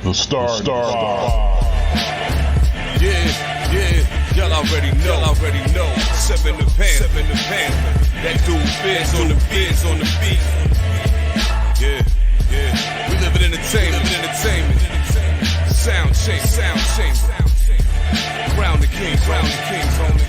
The Star. Yeah, y'all already know. Seven the pan. That dude Biz on the beat. Yeah. We live in entertainment. Sound change. Crown the kings, homie.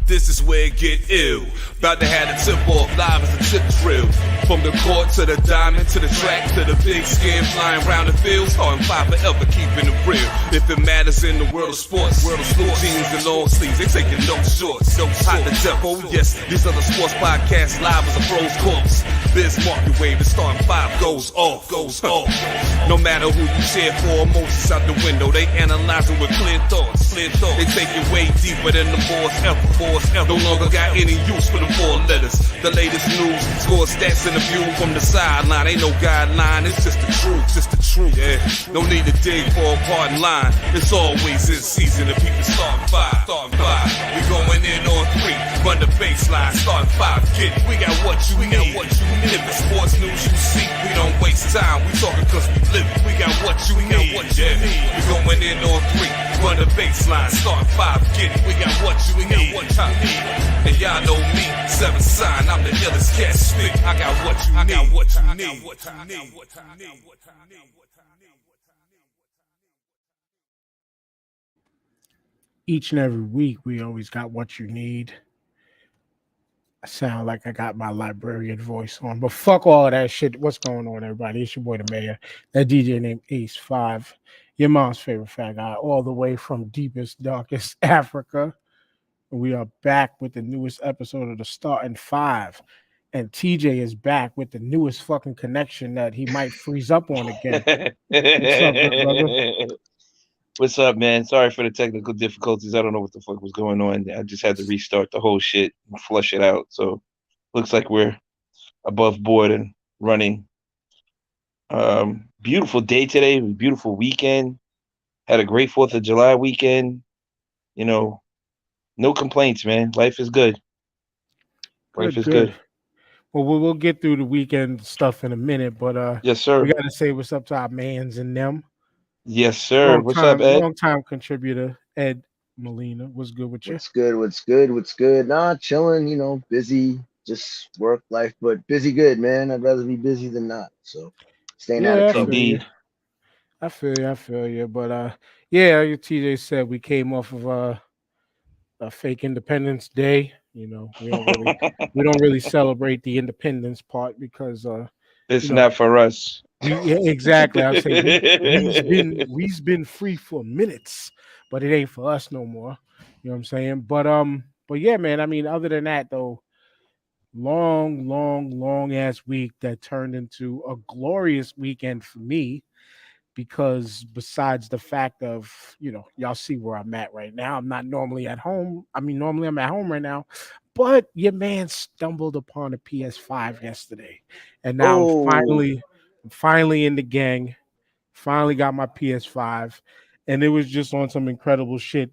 This is where it get ill. About to have the tip off live as a tip drill. From the court to the diamond, to the track, to the big skin flying around the field. Starting five forever, keeping it real. If it matters in the world of sports, blue jeans and long sleeves, they taking no shorts. Hot to death, oh yes, these are the sports podcasts live as a pros corpse. Biz market wave, the starting five goes off. No matter who you cheer for, emotions out the window. They analyzing with clear thoughts. They take it way deeper than the boys ever. No longer got any use for the four letters. The latest news, score stats and the view from the sideline. Ain't no guideline, it's just the truth. Yeah, no need to dig for a pardon line. It's always in season if people starting five. We going in on three, run the baseline, starting five. Get it, we got what you need. If it's sports news you see, we don't waste time. We talking cause we live it. We got what you need. We going in on three, run the baseline, starting five. Get it, we got what you need. And y'all know me, seven sign, I'm the illest cat stick. I got what you need. Each and every week, we always got what you need. I sound like I got my librarian voice on, but fuck all of that shit. What's going on, everybody? It's your boy, the mayor. That DJ named Ace 5, your mom's favorite fat guy, all the way from deepest, darkest Africa. We are back with the newest episode of the Starting Five. And TJ is back with the newest fucking connection that he might freeze up on again. What's up, good brother? What's up, man? Sorry for the technical difficulties. I don't know what the fuck was going on. I just had to restart the whole shit and flush it out. So looks like we're above board and running. Beautiful day today. Beautiful weekend. Had a great 4th of July weekend. You know, no complaints, man. Life is good. Life is good. Well, we'll get through the weekend stuff in a minute, but yes, sir. We got to say what's up to our mans and them. Yes, sir. What's up, Ed? Long-time contributor, Ed Molina. What's good with you? What's good? Nah, chilling, busy, just work life, but busy good, man. I'd rather be busy than not. So staying out of trouble. Indeed. I feel you. But yeah, your TJ said we came off of a fake Independence Day. We don't really celebrate the independence part because it's not for us. Yeah, exactly. I say we've been free for minutes, but it ain't for us no more. You know what I'm saying? But yeah, man. I mean, other than that, though, long ass week that turned into a glorious weekend for me. Because besides the fact of, y'all see where I'm at right now. I'm not normally at home. I mean, normally I'm at home right now. But your man stumbled upon a PS5 yesterday. And now I'm finally in the gang. Finally got my PS5. And it was just on some incredible shit.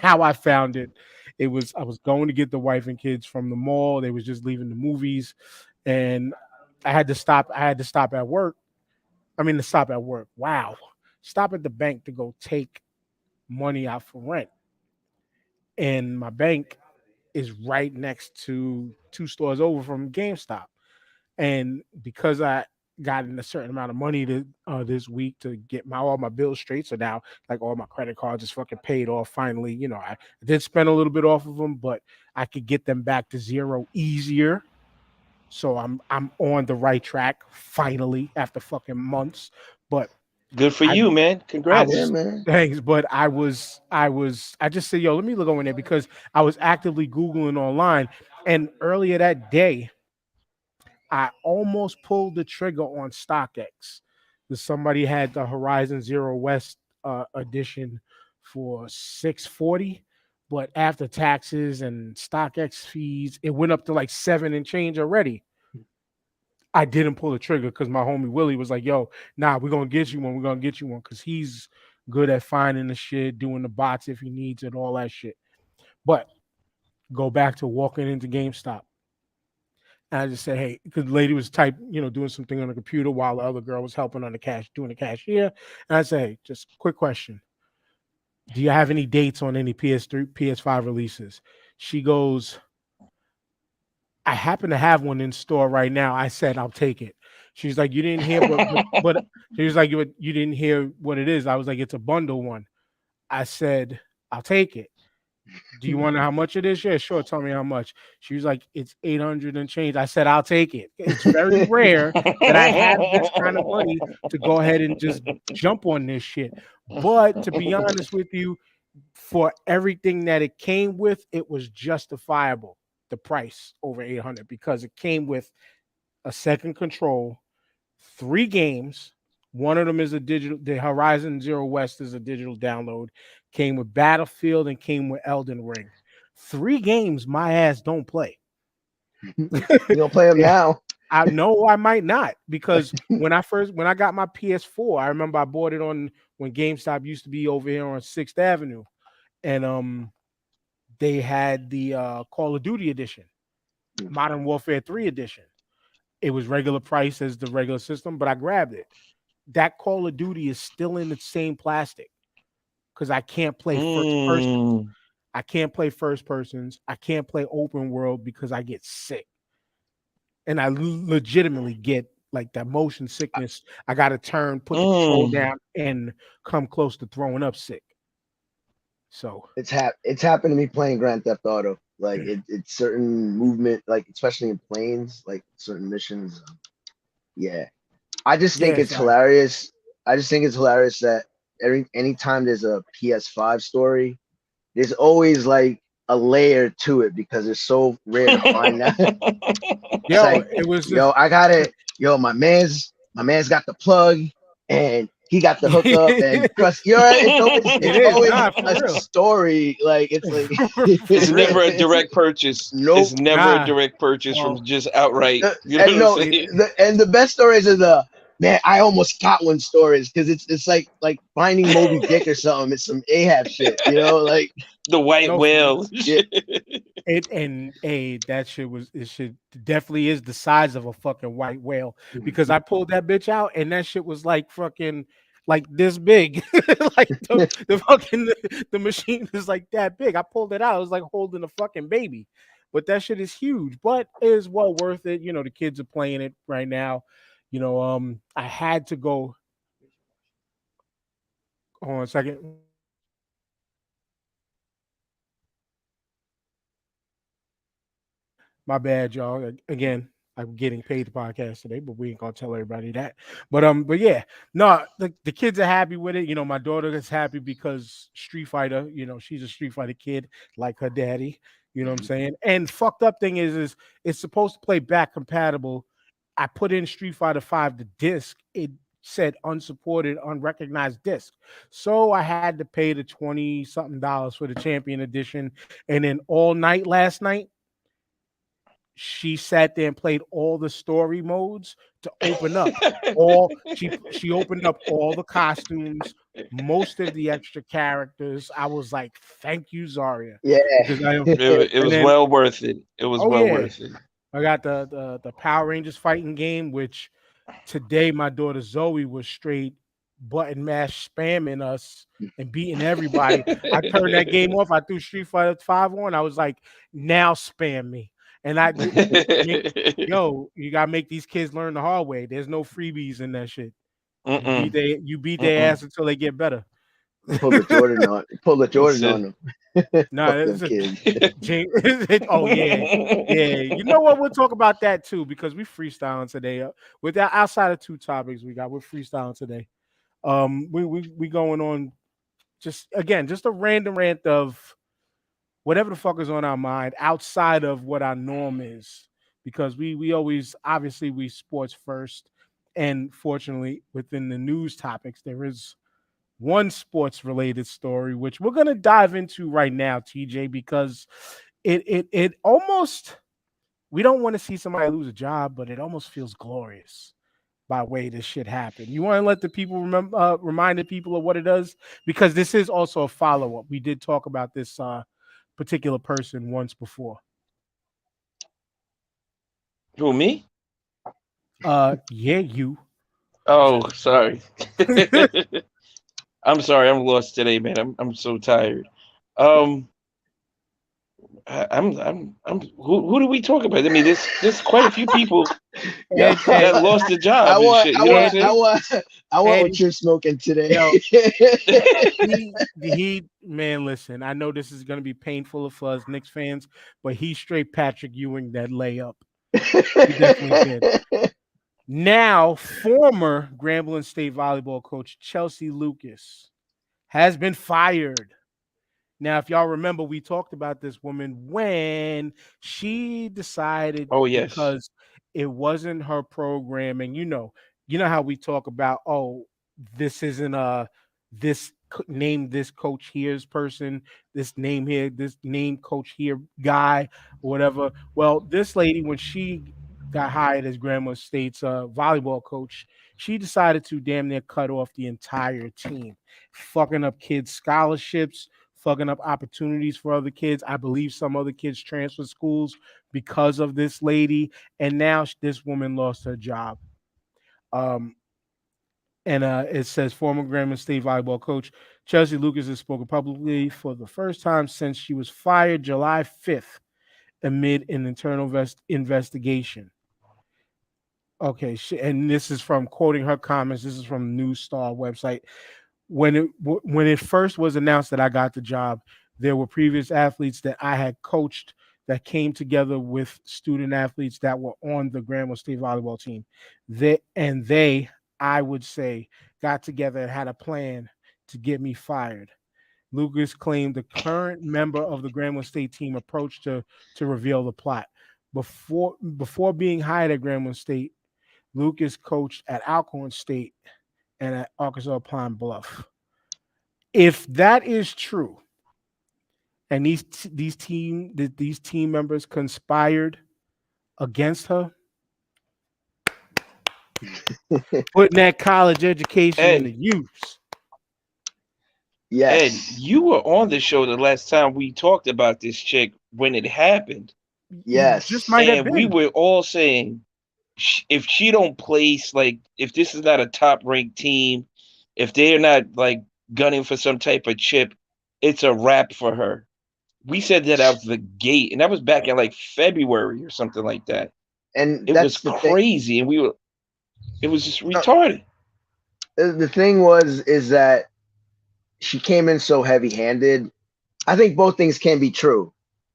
How I found it. I was going to get the wife and kids from the mall. They was just leaving the movies. And I had to stop at work. Wow. Stop at the bank to go take money out for rent. And my bank is right next to 2 stores over from GameStop. And because I got in a certain amount of money this week to get all my bills straight, so now like all my credit cards is fucking paid off finally. I did spend a little bit off of them, but I could get them back to zero easier. So I'm on the right track finally after fucking months. But good for you, man. Congrats, man. Thanks. But I just said, yo, let me look over there because I was actively Googling online, and earlier that day, I almost pulled the trigger on StockX because somebody had the Horizon Zero West edition for $640. But after taxes and StockX fees, it went up to like $7 and change already. I didn't pull the trigger because my homie Willie was like, yo, nah, we're going to get you one. We're going to get you one because he's good at finding the shit, doing the bots if he needs it, all that shit. But go back to walking into GameStop. And I just said, hey, because the lady was doing something on the computer while the other girl was helping on the doing the cashier. And I said, hey, just quick question. Do you have any dates on any PS3, PS5 releases? She goes, I happen to have one in store right now. I said, I'll take it. She's like, you didn't hear, but she was like, you didn't hear what it is. I was like, it's a bundle one. I said, I'll take it. Do you want to know how much it is? Yeah, sure. Tell me how much. She was like, it's 800 and change. I said, I'll take it. It's very rare that I have this kind of money to go ahead and just jump on this shit. But to be honest with you, for everything that it came with, it was justifiable, the price over 800, because it came with a second control, 3 games. One of them is a digital. The Horizon Zero West is a digital download. Came with Battlefield and came with Elden Ring. 3 games my ass don't play. You don't play them now. I know I might not, because when I got my PS4, I remember I bought it on when GameStop used to be over here on 6th Avenue, and they had the Call of Duty edition, Modern Warfare 3 edition. It was regular price as the regular system, but I grabbed it. That Call of Duty is still in the same plastic because I can't play first person. I can't play first persons. I can't play open world because I get sick. And I legitimately get like that motion sickness. I got to put the control down, and come close to throwing up sick. So it's happened to me playing Grand Theft Auto. Like it's certain movement, like especially in planes, like certain missions. Yeah, I just think it's hilarious. I just think it's hilarious that anytime there's a PS5 story, there's always like a layer to it because it's so rare to find that. Yo, like, it was I got it. Yo, my man's got the plug and he got the hookup, and trust it's always a story. Like it's like it's never a direct purchase. Nope. It's never a direct purchase from just outright. You know what I'm saying? The best stories are the man, I almost got one stories because it's like finding Moby Dick or something. It's some Ahab shit, like the white whale. Yeah. That shit definitely is the size of a fucking white whale, because I pulled that bitch out and that shit was like fucking like this big. Like the machine is like that big. I pulled it out. It was like holding a fucking baby. But that shit is huge, but it is well worth it. The kids are playing it right now. I had to go. Hold on a second. My bad, y'all. Again, I'm getting paid the podcast today, but we ain't gonna tell everybody that. But yeah, no, the kids are happy with it. My daughter is happy because Street Fighter, she's a Street Fighter kid like her daddy. You know what I'm saying? And fucked up thing is it's supposed to play back compatible. I put in Street Fighter 5 the disc. It said unsupported, unrecognized disc. So I had to pay the $20-something for the Champion Edition. And then all night last night, she sat there and played all the story modes to open up she opened up all the costumes, most of the extra characters. I was like, thank you, Zarya. Yeah, it was well worth it. It was worth it. I got the Power Rangers fighting game, which today my daughter Zoe was straight button mash spamming us and beating everybody. I turned that game off. I threw Street Fighter 5 on. I was like, now spam me. And you gotta make these kids learn the hard way. There's no freebies in that shit. You beat their ass until they get better. Pull the Jordan on them. No, oh yeah. You know what? We'll talk about that too, because we freestyling today. With that, outside of 2 topics we're freestyling today. We going on just a random rant of whatever the fuck is on our mind outside of what our norm is, because we always, obviously, we sports first, and fortunately within the news topics there is one sports related story which we're going to dive into right now, TJ, because it almost, we don't want to see somebody lose a job, but it almost feels glorious by way this shit happened. You want to let the people remind the people of what it does, because this is also a follow-up. We did talk about this particular person once before. Who, me? Yeah, you. Oh, sorry. I'm sorry. I'm lost today, man. I'm so tired. Um, who do we talk about? I mean, there's quite a few people Yo, Ed, Ed, that lost their I job and want, shit. I You know what I'm want, I Eddie, saying? want, I want what Eddie. you're smoking today. Yo, man, listen, I know this is gonna be painful for us Knicks fans, but he straight Patrick Ewing that layup. He definitely did. Now, former Grambling State volleyball coach Chelsea Lucas has been fired. Now, if y'all remember, we talked about this woman when she decided Oh yes. because it wasn't her program, and you know how we talk about, oh, this isn't name this coach here's person, this name here, this name coach here guy, or whatever. Well, this lady, when she got hired as Grandma State's volleyball coach, she decided to damn near cut off the entire team, fucking up kids' scholarships, fucking up opportunities for other kids. I believe some other kids transferred schools because of this lady, and now this woman lost her job. Um, and it says former Grambling State volleyball coach Chelsea Lucas has spoken publicly for the first time since she was fired July 5th amid an internal investigation. Okay, and this is from quoting her comments. This is from News Star website. When it first was announced that I got the job, there were previous athletes that I had coached that came together with student athletes that were on the Grambling State volleyball team. They, I would say, got together and had a plan to get me fired. Lucas claimed the current member of the Grambling State team approached to reveal the plot. Before being hired at Grambling State, Lucas coached at Alcorn State and at Arkansas Pine Bluff. If that is true, and these team members conspired against her, putting that college education into Ed, use. Ed, Yes, you were on the show the last time we talked about this chick when it happened, You just yes. might have and we been. were all saying if she don't place, like, if this is not a top ranked team, if they're not like gunning for some type of chip, it's a wrap for her. We said that out the gate, and that was back in like February or something like that. And It was that's the thing. crazy, and it was just No, retarded. the thing is that she came in so heavy-handed. I think both things can be true.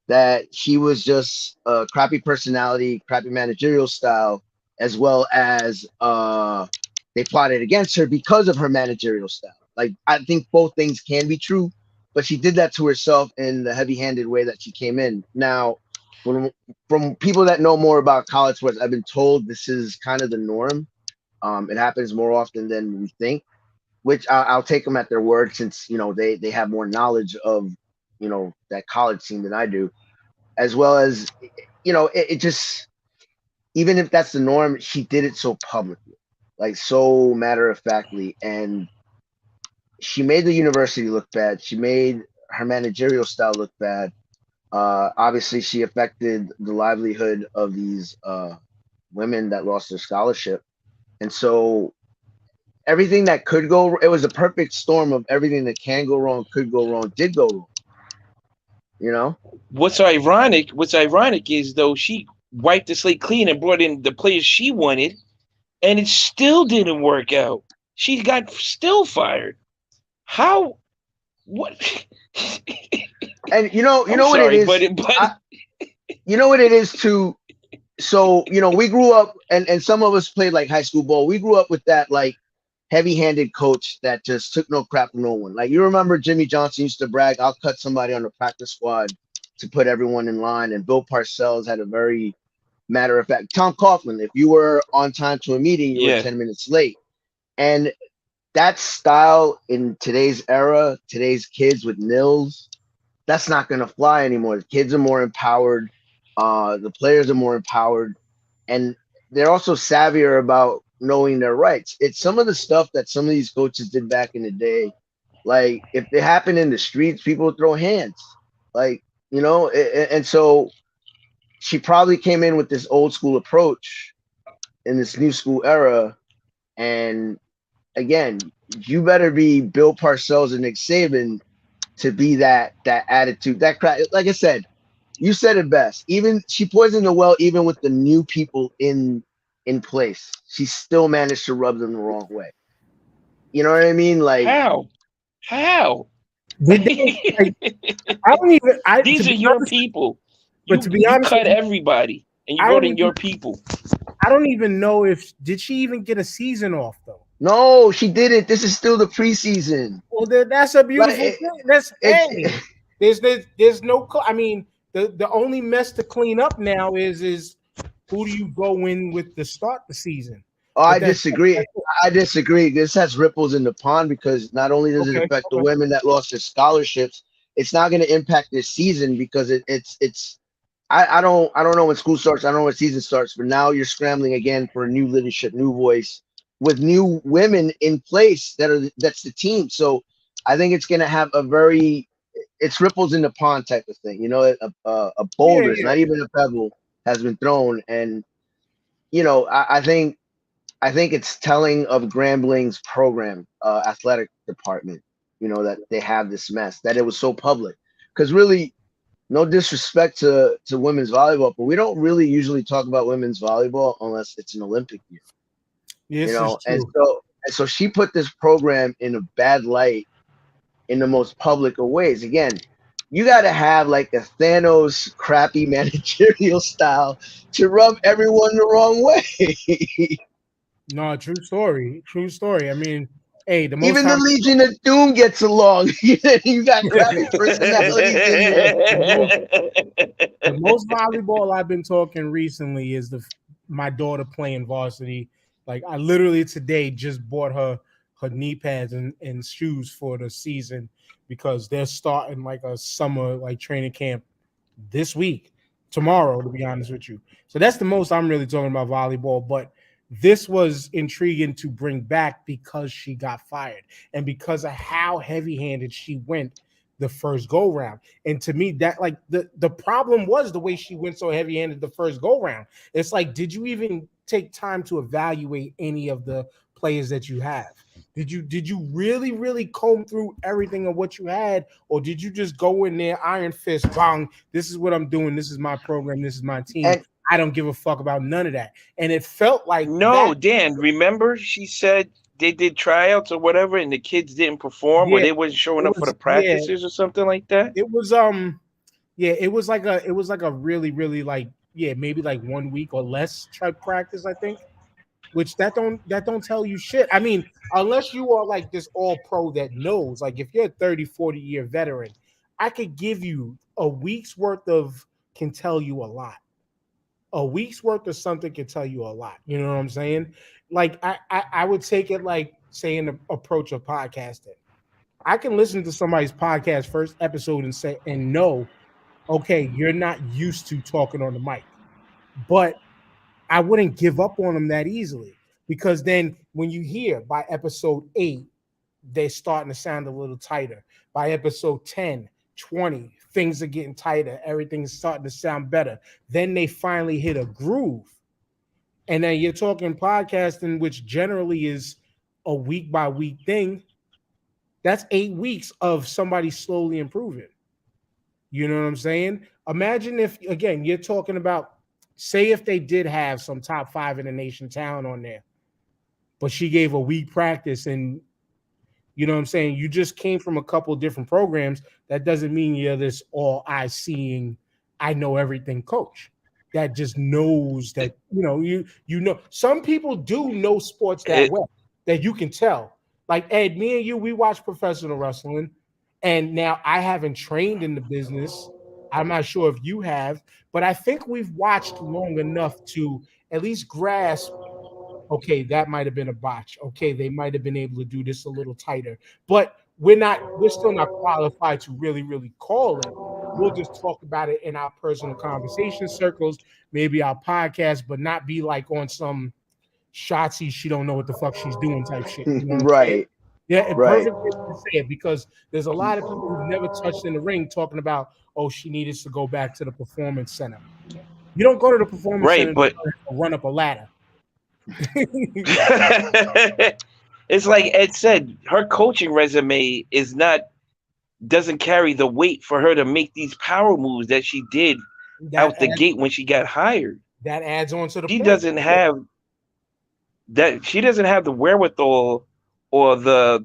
That she was just a crappy personality, crappy managerial style, as well as they plotted against her because of her managerial style. Like I think both things can be true, but she did that to herself in the heavy-handed way that she came in. Now, when, from people that know more about college sports, I've been told this is kind of the norm. It happens more often than we think, which I'll take them at their word since they have more knowledge of that college scene than I do, as well as it just, even if that's the norm, she did it so publicly, like so matter of factly, and she made the university look bad. She made her managerial style look bad. Obviously, she affected the livelihood of these women that lost their scholarship, and so everything that could go, it was a perfect storm of everything that can go wrong, could go wrong, did go wrong. You know? What's ironic is though she wiped the slate clean and brought in the players she wanted, and it still didn't work out. She got still fired. How? What? And you I'm know what it sorry, but is. You know what it is too. So we grew up, and some of us played like high school ball. We grew up with that like heavy-handed coach that just took no crap from no one. Like you remember Jimmy Johnson used to brag, "I'll cut somebody on the practice squad to put everyone in line." And Bill Parcells had a very matter of fact. Tom Coughlin, if you were on time to a meeting, you were yeah, 10 minutes late. And that style in today's era, today's kids with nils, that's not going to fly anymore. The kids are more empowered. The players are more empowered, and they're also savvier about knowing their rights. It's some of the stuff that some of these coaches did back in the day. Like if it happened in the streets, people would throw hands. Like and so she probably came in with this old school approach in this new school era. And again, you better be Bill Parcells and Nick Saban to be that attitude, that crap. Like I said, you said it best. Even she poisoned the well, even with the new people in place. She still managed to rub them the wrong way. You know what I mean? Like How? Did they, like, I don't even. These are your people. But to be honest, cut everybody, and you brought in your people. I don't even know if did she even get a season off though. No, she didn't. This is still the preseason. Well, that's a beautiful thing. That's there's no. I mean, the only mess to clean up now is who do you go in with to start the season? Oh, I disagree. I disagree. This has ripples in the pond because not only does it affect the women that lost their scholarships, it's not going to impact this season because it's. I don't know when school starts. I don't know when season starts. But now you're scrambling again for a new leadership, new voice, with new women in place that's the team. So I think it's going to have it's ripples in the pond type of thing. You know, a boulder, not even a pebble, has been thrown, and you know, I think it's telling of Grambling's program, athletic department, you know, that they have this mess, that it was so public. Because really, no disrespect to women's volleyball, but we don't really usually talk about women's volleyball unless it's an Olympic year. Yes, you know, and so she put this program in a bad light in the most public of ways. Again, you got to have like a Thanos crappy managerial style to rub everyone the wrong way. No, true story. True story. I mean, hey, even the Legion of Doom gets along. You got crappy personalities in there. The most volleyball I've been talking recently is my daughter playing varsity. Like I literally today just bought her knee pads and shoes for the season because they're starting like a summer like training camp this week, tomorrow, to be honest with you. So that's the most I'm really talking about volleyball. But this was intriguing to bring back because she got fired and because of how heavy-handed she went the first go round. And to me, that like the problem was the way she went so heavy-handed the first go round. It's like, did you even take time to evaluate any of the players that you have? Did you really comb through everything of what you had, or did you just go in there iron fist, bang, this is what I'm doing, this is my program, this is my team, I don't give a fuck about none of that? And it felt like Dan, remember she said they did tryouts or whatever and the kids didn't perform or they wasn't showing up for the practices or something like that? It was it was like a really like maybe like 1 week or less type practice, I think. Which that don't tell you shit. I mean, unless you are like this all pro that knows, like if you're a 30, 40-year veteran, I could give you a week's worth of can tell you a lot. A week's worth of something can tell you a lot. You know what I'm saying? Like I would take it like saying the approach of podcasting. I can listen to somebody's podcast first episode and say and know, okay, you're not used to talking on the mic, but I wouldn't give up on them that easily because then when you hear by episode 8, they're starting to sound a little tighter. By episode 10, 20, things are getting tighter. Everything's starting to sound better. Then they finally hit a groove. And then you're talking podcasting, which generally is a week by week thing. That's 8 weeks of somebody slowly improving. You know what I'm saying? Imagine if, again, you're talking about, say if they did have some top 5 in the nation talent on there, but she gave a week practice and, you know what I'm saying, you just came from a couple of different programs. That doesn't mean you're this all-eye-seeing, I know everything coach that just knows that, you know. Some people do know sports that well, that you can tell. Like, Ed, me and you, we watch professional wrestling, and now I haven't trained in the business. I'm not sure if you have, but I think we've watched long enough to at least grasp, okay, that might have been a botch. Okay, they might have been able to do this a little tighter, but we're still not qualified to really call it. We'll just talk about it in our personal conversation circles, maybe our podcast, but not be like on some Shotzi, she don't know what the fuck she's doing type shit. You know what I'm saying? Yeah, and perfect way to say it because there's a lot of people who've never touched in the ring talking about, oh, she needed to go back to the performance center. You don't go to the performance Right, center but to run up a ladder. it's like Ed said, her coaching resume doesn't carry the weight for her to make these power moves that she did That out the adds, gate when she got hired. that adds on to the She point. doesn't have she doesn't have the wherewithal or the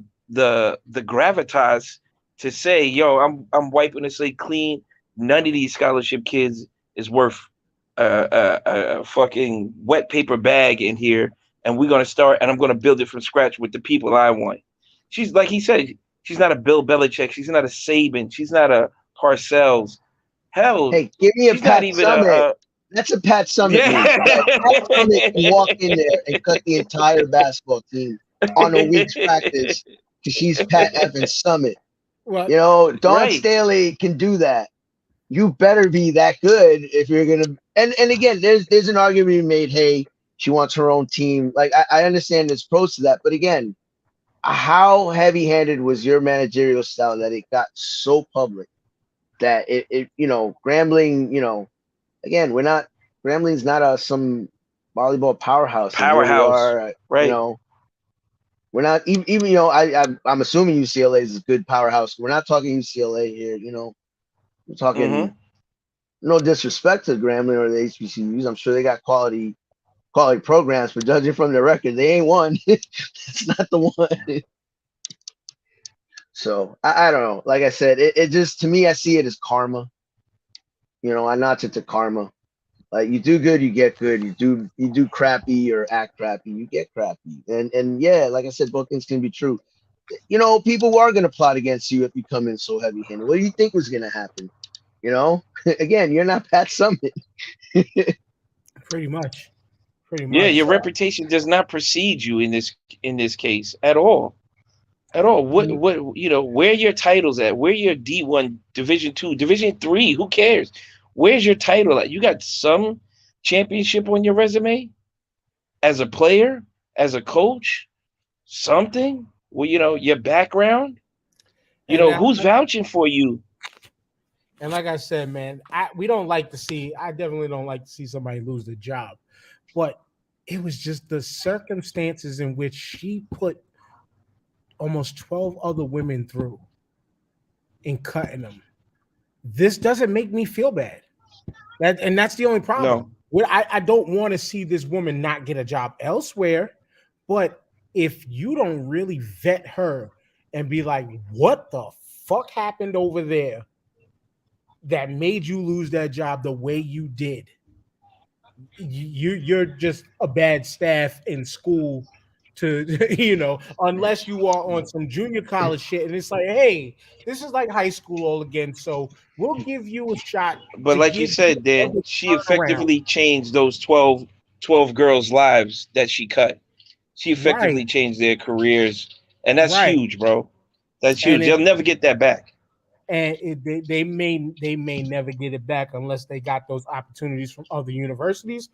gravitas to say, yo, I'm wiping the slate clean. None of these scholarship kids is worth a fucking wet paper bag in here, and we're gonna start, and I'm gonna build it from scratch with the people I want. She's like he said, she's not a Bill Belichick, she's not a Saban, she's not a Parcells. Hell, Hey, give me a she's not Pat even Summit. a That's a Pat Summit move. yeah. Like Pat Summit can walk in there and cut the entire basketball team on a week's practice because she's Pat Evans Summit. Well, You know, Dawn Right. Staley can do that. You better be that good if you're gonna. And again, there's an argument to be made. Hey, she wants her own team. Like I understand there's pros to that, but again, how heavy-handed was your managerial style that it got so public that it Grambling, again, Grambling's not some volleyball powerhouse, and here we Powerhouse. are, Right. we're not even I'm assuming UCLA is a good powerhouse. We're not talking UCLA here, we're talking Mm-hmm. no disrespect to Grambling or the HBCUs. I'm sure they got quality programs, but judging from their record, they ain't one. It's not the one. So I don't know. Like I said, it just, to me, I see it as karma. I notch it to karma. Like, you do good, you get good. You do crappy or act crappy, you get crappy. And yeah, like I said, both things can be true. People are gonna plot against you if you come in so heavy-handed. What do you think was gonna happen? Again, you're not Pat Summit. pretty much. Yeah, your reputation does not precede you in this case at all. At all. What where your titles at? Where your D1, Division 2, Division 3, who cares? Where's your title at? You got some championship on your resume as a player, as a coach, something? Well, your background, who's vouching for you? And like I said, man, I definitely don't like to see somebody lose their job. But it was just the circumstances in which she put almost 12 other women through in cutting them. This doesn't make me feel bad. That's the only problem. No. I don't want to see this woman not get a job elsewhere, but if you don't really vet her and be like, what the fuck happened over there that made you lose that job the way you did, you're just a bad staff in school to unless you are on some junior college shit and it's like, hey, this is like high school all again, so we'll give you a shot. But like you said, Dan, she effectively changed those 12 girls' lives that she cut. She effectively changed their careers, and that's huge, bro. That's huge. They'll never get that back. And they may never get it back unless they got those opportunities from other universities.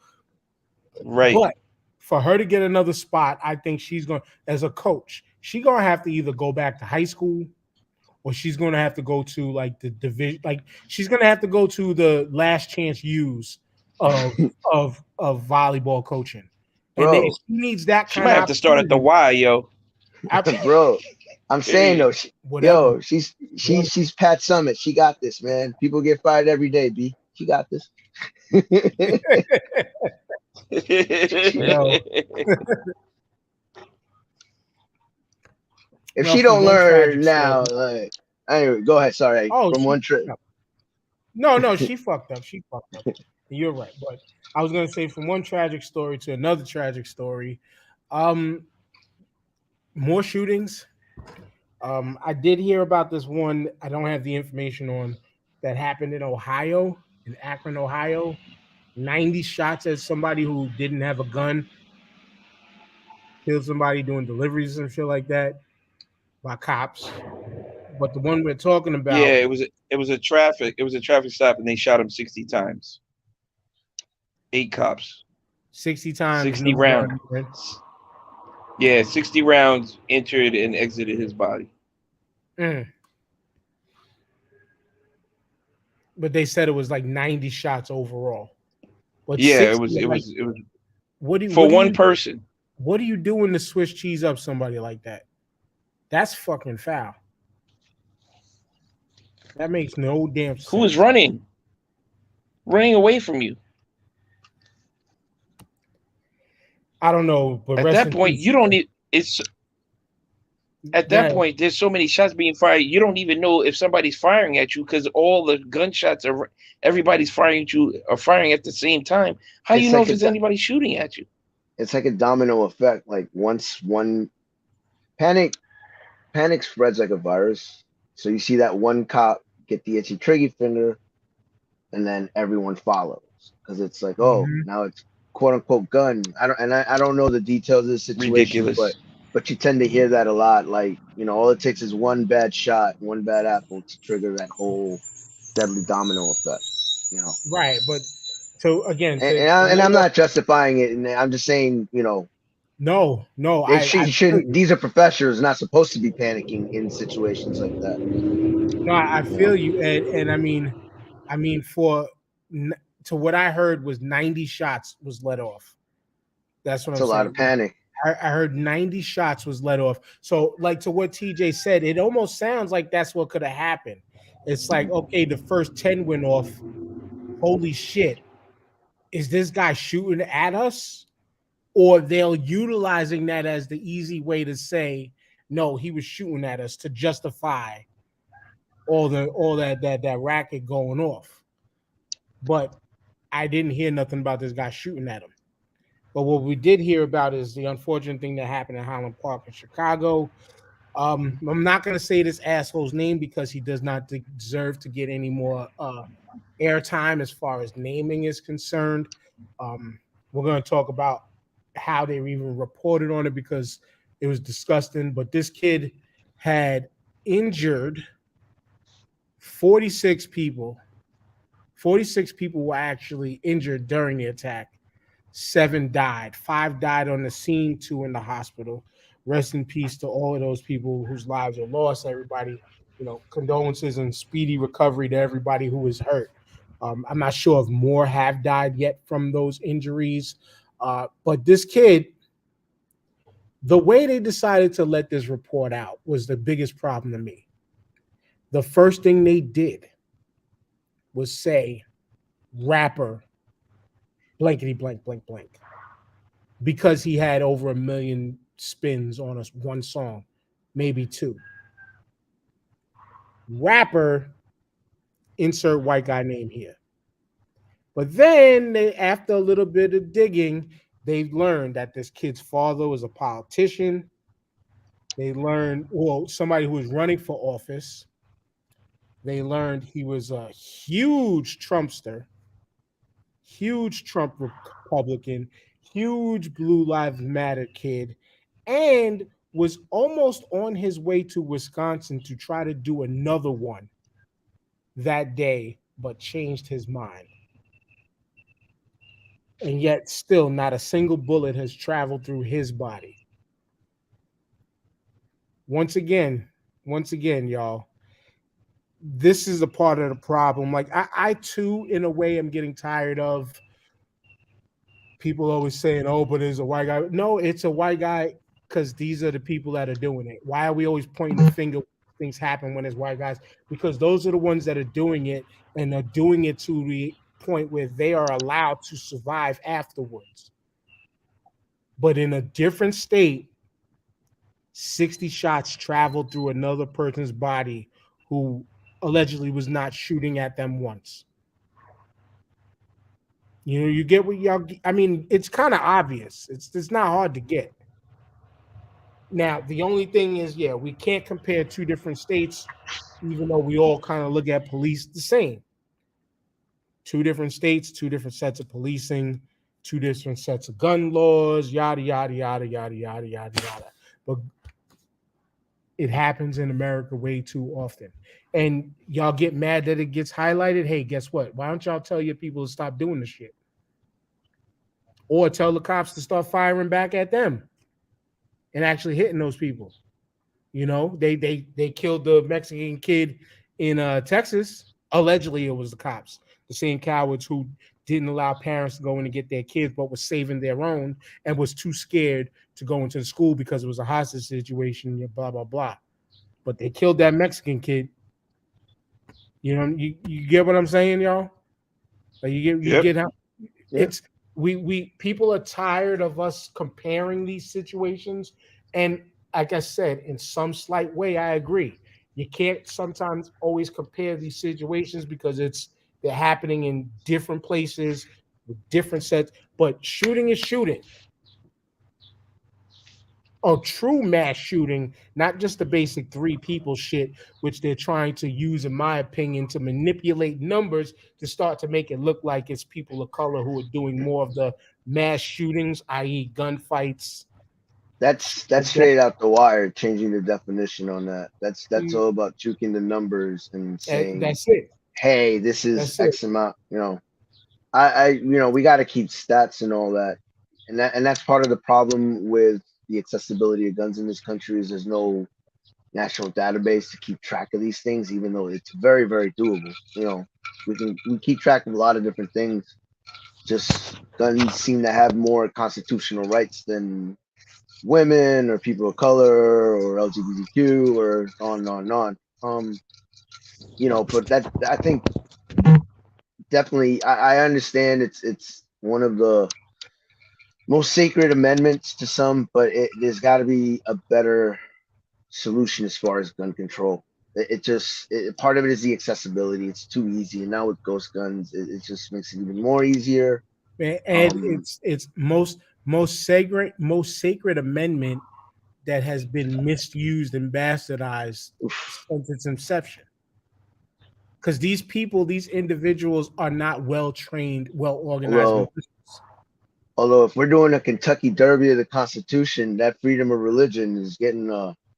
Right. But for her to get another spot, I think she's going, as a coach, she's going to have to either go back to high school or she's going to have to go to like the division. Like, she's going to have to go to the last chance use of volleyball coaching. And Bro, then she needs that kind of. She might have to start at the Y, yo. Bro, I'm saying though, she's Pat Summit. She got this, man. People get fired every day, B. She got this. If she don't learn now, like, anyway, go ahead. Sorry, from one trip. No, she fucked up. She fucked up. You're right, but I was gonna say, from one tragic story to another tragic story. More shootings. I did hear about this one. I don't have the information on that happened in Ohio, in Akron, Ohio. 90 shots at somebody who didn't have a gun. Killed somebody doing deliveries and shit like that by cops. But the one we're talking about, yeah, it was a traffic stop, and they shot him 60 times. 8 cops. 60 times. 60 rounds. Yeah, 60 rounds entered and exited his body. But they said it was like 90 shots overall. But Yeah, 60, it like, was it was what do for one you person. what are you doing to Swiss cheese up somebody like that? That's fucking foul. That makes no damn Who was sense. running away from you? I don't know, but At rest that in point, peace. you don't need it's at that Yeah, point, there's so many shots being fired. You don't even know if somebody's firing at you because all the gunshots are everybody's firing at you are firing at the same time. How do you It's know like if it's anybody shooting at you? it's like a domino effect. Like once one panic panic spreads like a virus. So you see that one cop get the itchy trigger finger, and then everyone follows because it's like, oh, mhm. now it's quote unquote gun. I don't know the details of the situation, Ridiculous. but you tend to hear that a lot. Like, all it takes is one bad shot, one bad apple to trigger that whole deadly domino effect. You know, Right. But so again, and, to and, I, and lay I'm off, not justifying it, and I'm just saying, no, they I feel shouldn't. you. These are professionals, not supposed to be panicking in situations like that. No, I You know, feel you, and I mean, to what I heard was 90 shots was let off. That's what it's I'm a lot of saying. panic. I heard 90 shots was let off. So, like to what TJ said, it almost sounds like that's what could have happened. It's like, okay, the first 10 went off. Holy shit. Is this guy shooting at us? Or they're utilizing that as the easy way to say, no, he was shooting at us to justify all that racket going off. But I didn't hear nothing about this guy shooting at him. But what we did hear about is the unfortunate thing that happened in Highland Park in Chicago. I'm not going to say this asshole's name because he does not deserve to get any more airtime as far as naming is concerned. Um, we're going to talk about how they even reported on it because it was disgusting. But this kid had injured 46 people. 46 people were actually injured during the attack. 7 died. 5 died on the scene, 2 in the hospital. Rest in peace to all of those people whose lives are lost. Everybody, condolences and speedy recovery to everybody who was hurt. I'm not sure if more have died yet from those injuries. But this kid, the way they decided to let this report out was the biggest problem to me. The first thing they did was say rapper blankety blank blank blank because he had over 1 million spins on us one song, maybe 2. Rapper, insert white guy name here. But then after a little bit of digging, they learned that this kid's father was a politician. They learned, well, somebody who was running for office. They learned he was a huge Trumpster, huge Trump Republican, huge Blue Lives Matter kid, and was almost on his way to Wisconsin to try to do another one that day, but changed his mind. And yet, still, not a single bullet has traveled through his body. Once again, y'all, this is a part of the problem. Like, I too, in a way, am getting tired of people always saying, oh, but it's a white guy. No, it's a white guy because these are the people that are doing it. Why are we always pointing the finger when things happen when it's white guys? Because those are the ones that are doing it and are doing it to the point where they are allowed to survive afterwards. But in a different state, 60 shots traveled through another person's body who allegedly was not shooting at them once. You get what y'all. I mean, it's kind of obvious. It's not hard to get. Now, the only thing is, yeah, we can't compare 2 different states, even though we all kind of look at police the same. 2 different states, 2 different sets of policing, 2 different sets of gun laws, yada yada yada yada yada yada yada. But it happens in America way too often. And y'all get mad that it gets highlighted. Hey, guess what? Why don't y'all tell your people to stop doing the shit? Or tell the cops to start firing back at them and actually hitting those people. They killed the Mexican kid in Texas. Allegedly, it was the cops, the same cowards who didn't allow parents to go in and get their kids, but was saving their own and was too scared to go into the school because it was a hostage situation, blah, blah, blah. But they killed that Mexican kid. You know, you get what I'm saying, y'all? Like you get how it's we people are tired of us comparing these situations. And like I said, in some slight way, I agree. You can't sometimes always compare these situations because they're happening in different places with different sets. But shooting is shooting. A true mass shooting, not just the basic 3 people shit, which they're trying to use, in my opinion, to manipulate numbers to start to make it look like it's people of color who are doing more of the mass shootings, i.e., gunfights. That's straight out the wire, changing the definition on that. That's all about juking the numbers and saying, That's it. hey, this is That's X amount, we got to keep stats and all that. And that's part of the problem with the accessibility of guns in this country is there's no national database to keep track of these things, even though it's very, very doable. We keep track of a lot of different things. Just guns seem to have more constitutional rights than women or people of color or LGBTQ or on and on and on. But that I think definitely I understand it's one of the most sacred amendments to some, but there's got to be a better solution as far as gun control. Part of it is the accessibility. It's too easy, and now with ghost guns, it just makes it even more easier. And it's most sacred amendment that has been misused and bastardized since its inception. Because these individuals are not well trained, well organized. Although if we're doing a Kentucky Derby of the Constitution, that freedom of religion is getting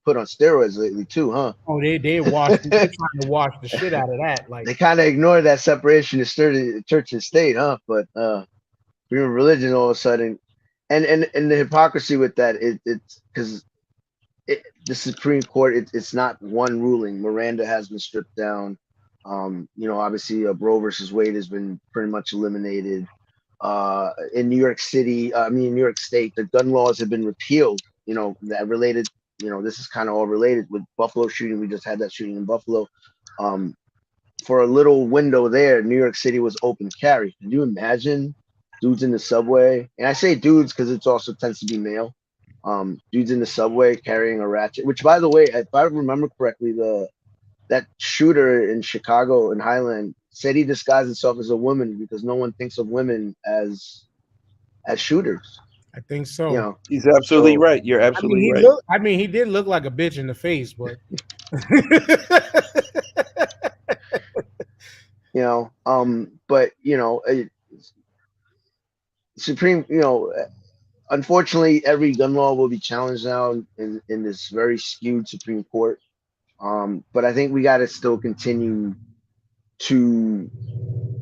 put on steroids lately too, huh? Oh, they're trying to wash the shit out of that. Like they kind of ignore that separation of church and state, huh? But freedom of religion all of a sudden, and the hypocrisy with that, it's because the Supreme Court, it's not one ruling. Miranda has been stripped down. Obviously, Roe versus Wade has been pretty much eliminated. In New York State, the gun laws have been repealed. That related. This is kind of all related with Buffalo shooting. We just had that shooting in Buffalo. For a little window there, New York City was open carry. Can you imagine dudes in the subway? And I say dudes because it also tends to be male. Dudes in the subway carrying a ratchet. Which, by the way, if I remember correctly, that shooter in Chicago in Highland said he disguised himself as a woman because no one thinks of women as shooters. I think so. He's absolutely right. You're absolutely right. He did look like a bitch in the face, but Supreme, unfortunately, every gun law will be challenged now in this very skewed Supreme Court. But I think we got to still continue to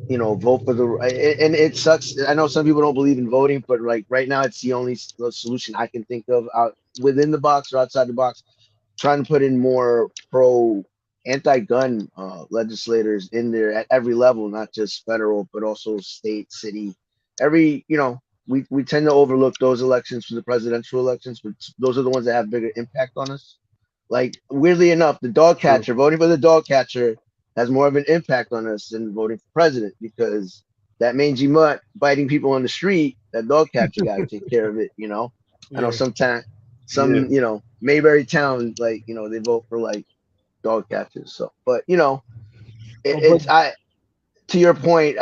vote for and it sucks. I know some people don't believe in voting, but like right now, it's the only solution I can think of out within the box or outside the box. Trying to put in more anti-gun legislators in there at every level, not just federal, but also state, city. We tend to overlook those elections for the presidential elections, but those are the ones that have bigger impact on us. Like weirdly enough, voting for the dog catcher has more of an impact on us than voting for president because that mangy mutt biting people on the street, that dog catcher got to take care of it. I know sometimes Mayberry town, like, they vote for like dog catchers. So, but to your point,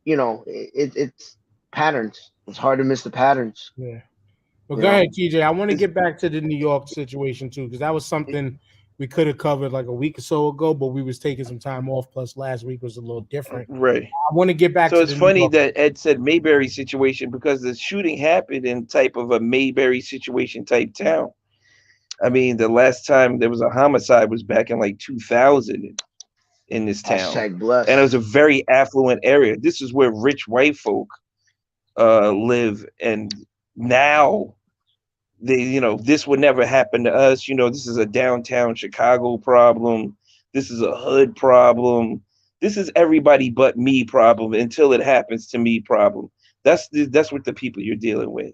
it's patterns. It's hard to miss the patterns. Yeah. Well, go ahead, TJ. I want to get back to the New York situation too, because that was something we could have covered like a week or so ago, but we was taking some time off. Plus, last week was a little different. Right. I want to get back. So it's funny that Ed said Mayberry situation because the shooting happened in type of a Mayberry situation type town. I mean, the last time there was a homicide was back in like 2000 in this town, and it was a very affluent area. This is where rich white folk live, and now this would never happen to us. This is a downtown Chicago problem. This is a hood problem. This is everybody but me problem until it happens to me problem. That's what the people you're dealing with.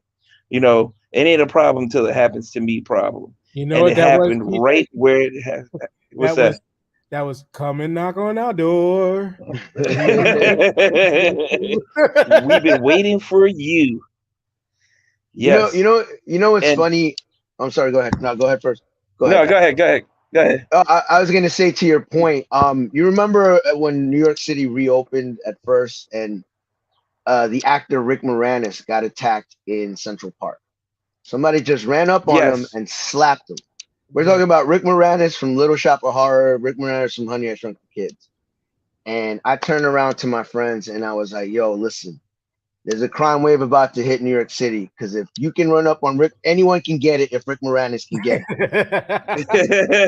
You know, it ain't a problem until it happens to me problem. You know And what it that was? happened right where it has. What's That that? was that was come and knock on our door. We've been waiting for you. Yes. What's And funny? I'm sorry. Go ahead. No, go ahead first. Go ahead. no, go ahead, go ahead, go ahead. I was gonna say to your point. You remember when New York City reopened at first, and the actor Rick Moranis got attacked in Central Park. Somebody just ran up on him Yes. and slapped him. We're Yeah. talking about Rick Moranis from Little Shop of Horror, Rick Moranis from Honey, I Shrunk the Kids. And I turned around to my friends and I was like, yo, listen, there's a crime wave about to hit New York City. Because if you can run up on Rick, anyone can get it if Rick Moranis can get it.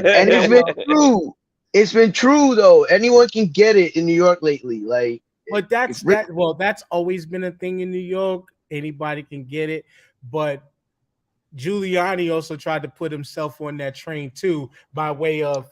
And it's been true. It's been true, though. Anyone can get it in New York lately. Like, But that's always been a thing in New York. Anybody can get it. But Giuliani also tried to put himself on that train too by way of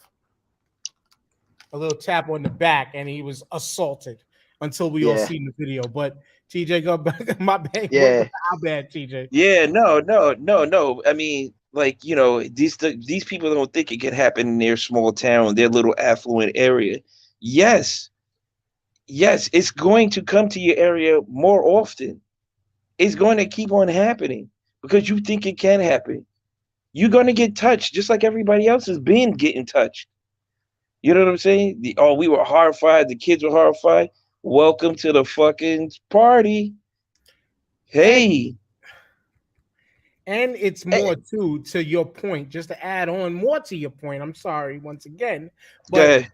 a little tap on the back, and he was assaulted until we all seen the video. But TJ, go back. My bad. Yeah. How bad, TJ? Yeah, no. I mean, like, you know, these people don't think it can happen in their small town, their little affluent area. Yes, it's going to come to your area more often. It's going to keep on happening because you think it can happen. You're going to get touched just like everybody else has been getting touched. You know what I'm saying? We were horrified. The kids were horrified. Welcome to the fucking party. Hey. And it's more too, to your point, just to add on more to your point. I'm sorry once again, but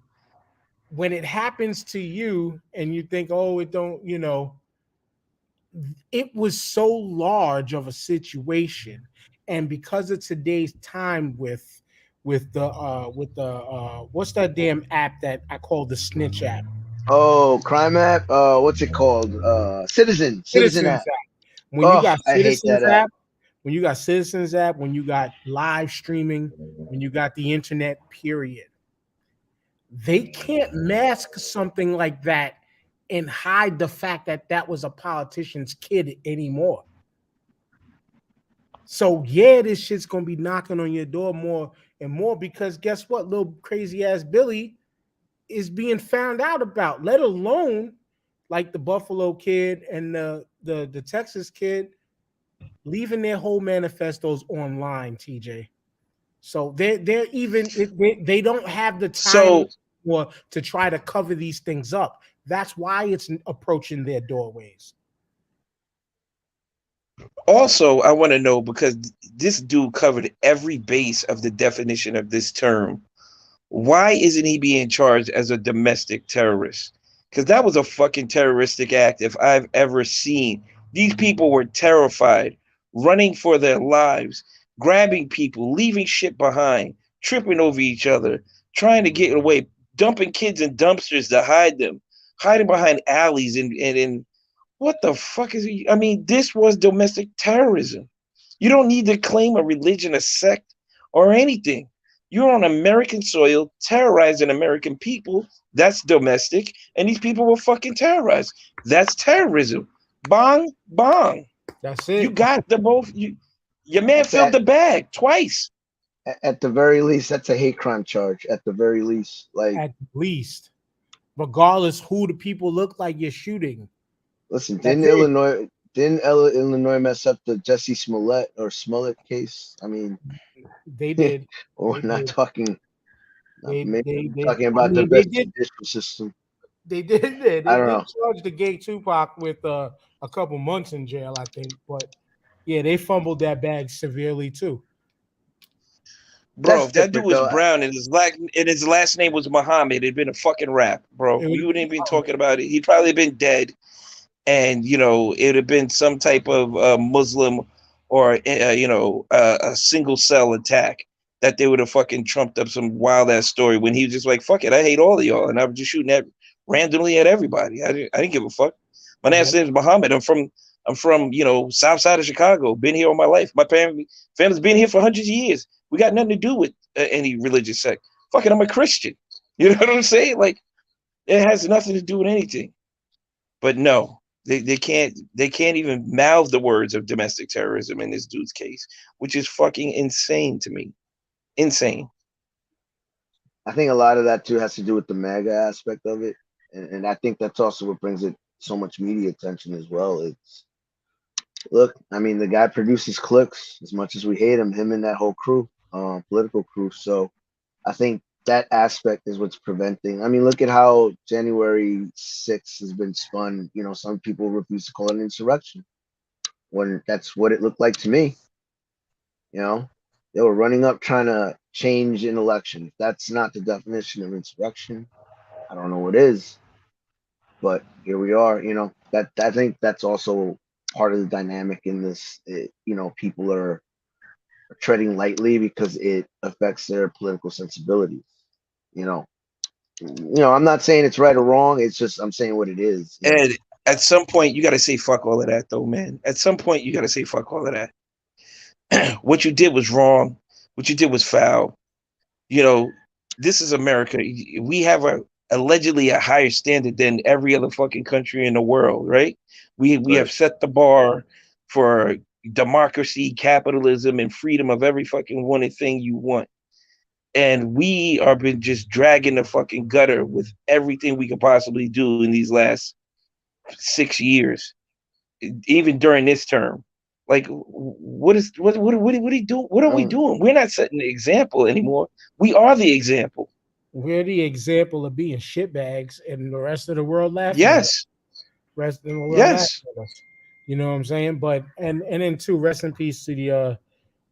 when it happens to you and you think, oh, it don't, you know, it was so large of a situation, and because of today's time with the what's that damn app that I call the snitch app? Oh, crime app. What's it called? Citizen app. When you got I hate that Citizens app. when you got Citizens app, when you got live streaming, when you got the internet, period, they can't mask something like that and hide the fact that that was a politician's kid anymore. So yeah, this shit's gonna be knocking on your door more and more because guess what? Little crazy ass Billy is being found out about, let alone like the Buffalo kid and the Texas kid leaving their whole manifestos online, TJ. So they're even they don't have the time to try to cover these things up. That's why it's approaching their doorways. Also, I want to know, because this dude covered every base of the definition of this term, why isn't he being charged as a domestic terrorist? Because that was a fucking terroristic act if I've ever seen. These people were terrified, running for their lives, grabbing people, leaving shit behind, tripping over each other, trying to get away, dumping kids in dumpsters to hide them, hiding behind alleys and what the fuck is he? I mean, this was domestic terrorism. You don't need to claim a religion, a sect, or anything. You're on American soil, terrorizing American people. That's domestic. And these people were fucking terrorized. That's terrorism. Bong, bong. That's it. You got the both. Your man filled the bag twice. At the very least, that's a hate crime charge. At the very least, like at least, regardless who the people look like you're shooting. Listen, didn't Illinois mess up the Jesse Smollett case? I mean, they did. We're not talking. Talking about the best judicial system. They did. They I don't know. Charged the gay Tupac with a couple months in jail, I think. But yeah, they fumbled that bag severely too. Bro, if that dude was brown and his last name was Muhammad, it'd been a fucking rap, bro. We wouldn't even be talking about it. He'd probably been dead. And, you know, it would have been some type of Muslim or, a single cell attack that they would have fucking trumped up some wild ass story when he was just like, fuck it, I hate all of y'all. And I was just shooting randomly at everybody. I didn't give a fuck. My name is Muhammad. I'm from, south side of Chicago. Been here all my life. My family's been here for hundreds of years. We got nothing to do with any religious sect. Fuck it, I'm a Christian. You know what I'm saying? Like, It has nothing to do with anything. But no, they can't even mouth the words of domestic terrorism in this dude's case, which is fucking insane to me. Insane. I think a lot of that too has to do with the MAGA aspect of it, and I think that's also what brings it so much media attention as well. It's look, I mean, the guy produces clicks as much as we hate him and that whole crew, political crew. So I think that aspect is what's preventing. I mean, look at how January 6th has been spun. You know, some people refuse to call it an insurrection when that's what it looked like to me. You know, they were running up trying to change an election. If that's not the definition of insurrection, I don't know what is. But here we are. You know, that I think that's also part of the dynamic in this. You know, people are treading lightly because it affects their political sensibilities. You know, I'm not saying it's right or wrong. It's just I'm saying what it is. And at some point, you got to say fuck all of that, though, man. At some point, you got to say fuck all of that. What you did was wrong. What you did was foul. You know, this is America. We have allegedly a higher standard than every other fucking country in the world, right? We have set the bar for democracy, capitalism, and freedom of every fucking wanted thing you want. And we are been just dragging the fucking gutter with everything we could possibly do in these last 6 years, even during this term. Like, what are you doing? What are we doing? We're not setting the example anymore. We are the example. We're the example of being shitbags, and the rest of the world laughing. Yes. Rest of the world Yes. laughing at us. You know what I'm saying? But and then too, rest in peace to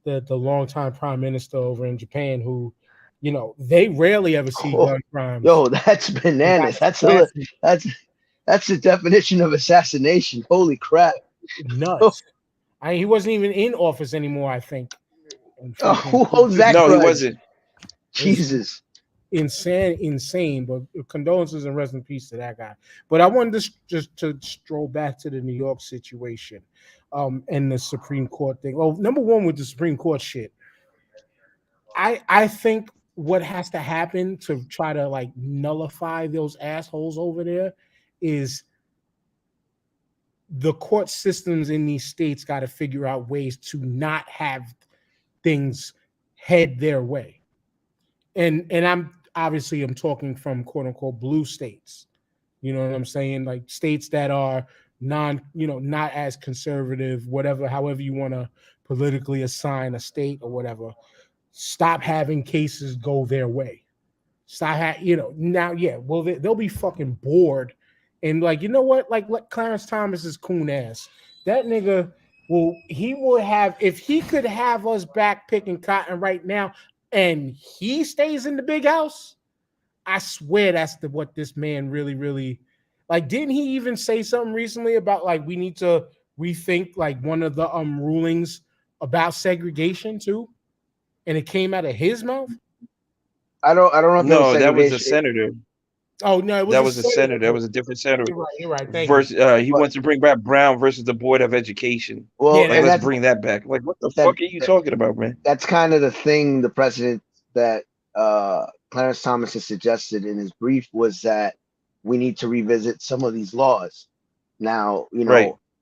the longtime prime minister over in Japan, who, you know, they rarely ever see gun crimes. Yo, that's bananas. That's the definition of assassination. Holy crap! Nuts. He wasn't even in office anymore, I think. Oh, who holds that? No, grudge? he wasn't. Jesus. Insane. But condolences and rest in peace to that guy. But I wanted to just to stroll back to the New York situation, and the Supreme Court thing. Well, number one, with the Supreme Court shit, I think what has to happen to try to like nullify those assholes over there is the court systems in these states got to figure out ways to not have things head their way. And I'm talking from quote unquote blue states. You know what I'm saying? Like states that are not as conservative, whatever, however you want to politically assign a state or whatever. Stop having cases go their way. Now, well, they'll be fucking bored. And like, you know what? Like Clarence Thomas's coon ass. That nigga he will have, if he could have us back picking cotton right now and he stays in the big house, I swear that's what this man really, really like. Didn't he even say something recently about like we need to rethink like one of the rulings about segregation too? And it came out of his mouth? I don't know. No, that was a senator. Oh no, that was a senator. That was a different senator. You're right. Thank you. He wants to bring back Brown versus the Board of Education. Well, like, let's bring that back. Like, what the fuck are you talking about, man? That's kind of the thing. The precedent that Clarence Thomas has suggested in his brief was that we need to revisit some of these laws. Now,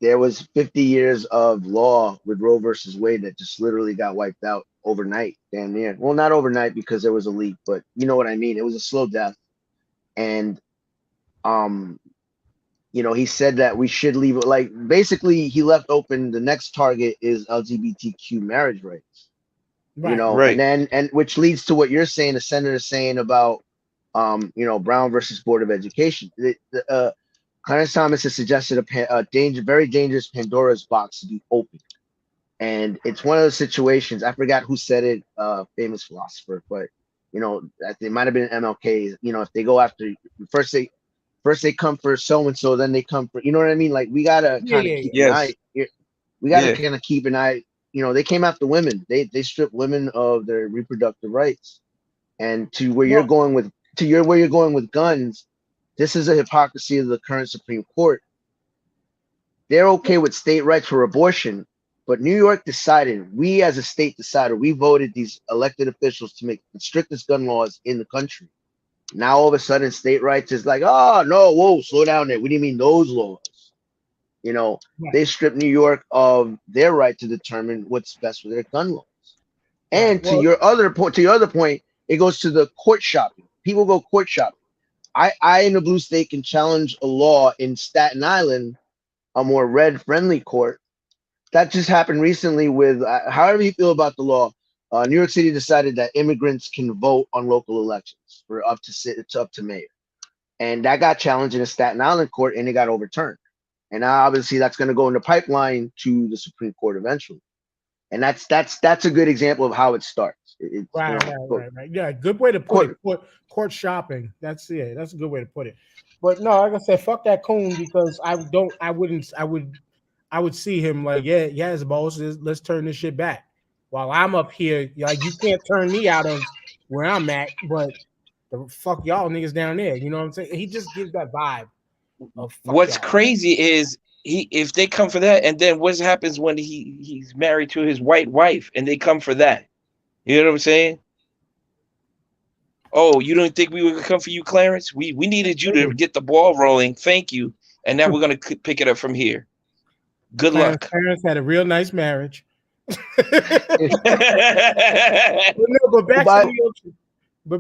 there was 50 years of law with Roe versus Wade that just literally got wiped out overnight, damn near. Well, not overnight because there was a leak, but you know what I mean. It was a slow death. And, he said that we should leave it, like, basically he left open the next target is LGBTQ marriage rights, and which leads to what you're saying, the senator's saying about, Brown versus Board of Education. Clarence Thomas has suggested a very dangerous Pandora's box to be open. And it's one of those situations, I forgot who said it, famous philosopher, but it might have been MLK. If they go after first they come for so and so, then they come for, you know what I mean? Like we gotta kind of keep an eye. We gotta kind of keep an eye. They came after women. They stripped women of their reproductive rights. And to where you're going with guns, this is a hypocrisy of the current Supreme Court. They're okay with state rights for abortion. But New York decided, we as a state decided, we voted these elected officials to make the strictest gun laws in the country. Now all of a sudden, state rights is like, oh no, whoa, slow down there. What do you mean those laws? You know, Right. they stripped New York of their right to determine what's best for their gun laws. And Right. Well, to your other point, it goes to the court shopping. People go court shopping. I in a blue state can challenge a law in Staten Island, a more red friendly court. That just happened recently with however you feel about the law. New York City decided that immigrants can vote on local elections for up to mayor, and that got challenged in a Staten Island court, and it got overturned. And now obviously that's going to go in the pipeline to the Supreme Court eventually. And that's a good example of how it starts. It's, right. Yeah, good way to put it. Court shopping. That's a good way to put it. But no, like I said, fuck that coon, because I would see him like, yes, boss, let's turn this shit back. While I'm up here, like, you can't turn me out of where I'm at, but the fuck y'all niggas down there. You know what I'm saying? He just gives that vibe of fuck What's y'all. crazy is if they come for that, and then what happens when he's married to his white wife and they come for that? You know what I'm saying? Oh, you don't think we would come for you, Clarence? We needed you to get the ball rolling. Thank you. And now we're going to pick it up from here. Good luck. Clarence had a real nice marriage. But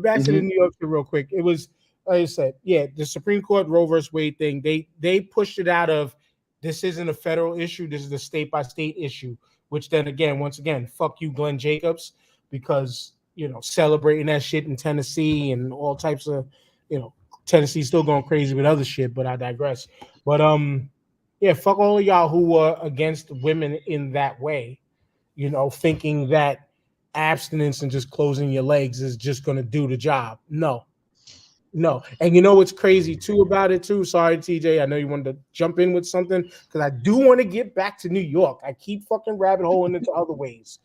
back to the New York real quick. It was, like I said, the Supreme Court Roe versus Wade thing. They pushed it out of, this isn't a federal issue. This is a state by state issue. Which then once again, fuck you, Glenn Jacobs, because celebrating that shit in Tennessee and all types of, Tennessee's still going crazy with other shit. But I digress. But fuck all of y'all who were against women in that way. Thinking that abstinence and just closing your legs is just going to do the job. No. And you know what's crazy too about it too? Sorry, TJ. I know you wanted to jump in with something, because I do want to get back to New York. I keep fucking rabbit holing into other ways.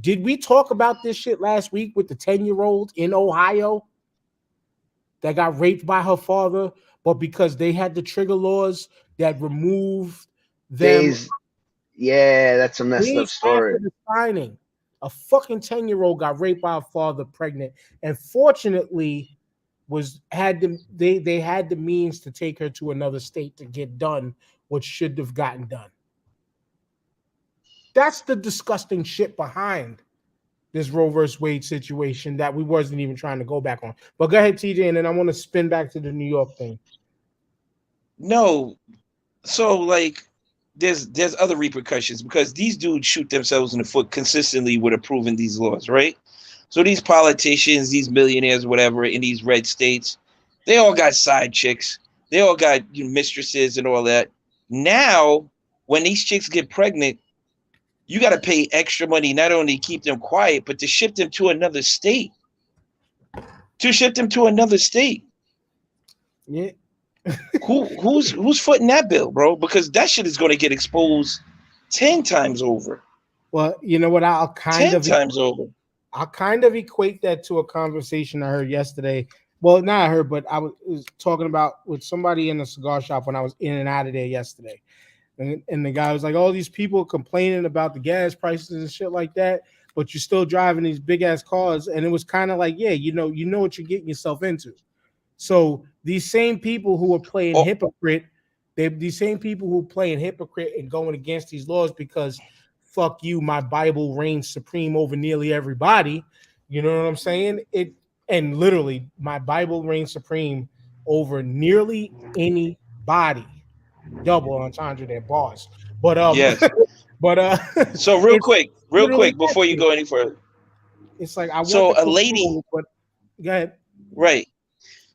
Did we talk about this shit last week with the 10-year-old in Ohio that got raped by her father, but because they had the trigger laws that removed them? Yeah, that's a messed up story. After the signing, a fucking 10-year-old got raped by her father, pregnant, and fortunately they had the means to take her to another state to get done what should have gotten done. That's the disgusting shit behind this Roe versus Wade situation that we wasn't even trying to go back on. But go ahead, TJ, and then I want to spin back to the New York thing. No, so like there's other repercussions, because these dudes shoot themselves in the foot consistently with approving these laws, right? So these politicians, these millionaires, whatever, in these red states, they all got side chicks. They all got mistresses and all that. Now, when these chicks get pregnant, you got to pay extra money, not only to keep them quiet, but to ship them to another state. Yeah. Who's footing that bill, bro? Because that shit is going to get exposed 10 times over. Well, you know what? I'll kind of equate that to a conversation I heard yesterday. Well, not I heard, but I was talking about with somebody in a cigar shop when I was in and out of there yesterday. And the guy was like, all these people complaining about the gas prices and shit like that, but you're still driving these big ass cars. And it was kind of like, you know what you're getting yourself into. So these same people who are playing hypocrite, these same people who are playing hypocrite and going against these laws because fuck you, my Bible reigns supreme over nearly everybody. You know what I'm saying? And literally, my Bible reigns supreme over nearly anybody. Double entendre there, boss. But yes. So real quick before you go any further, it's like I want so a lady. But go ahead. Right.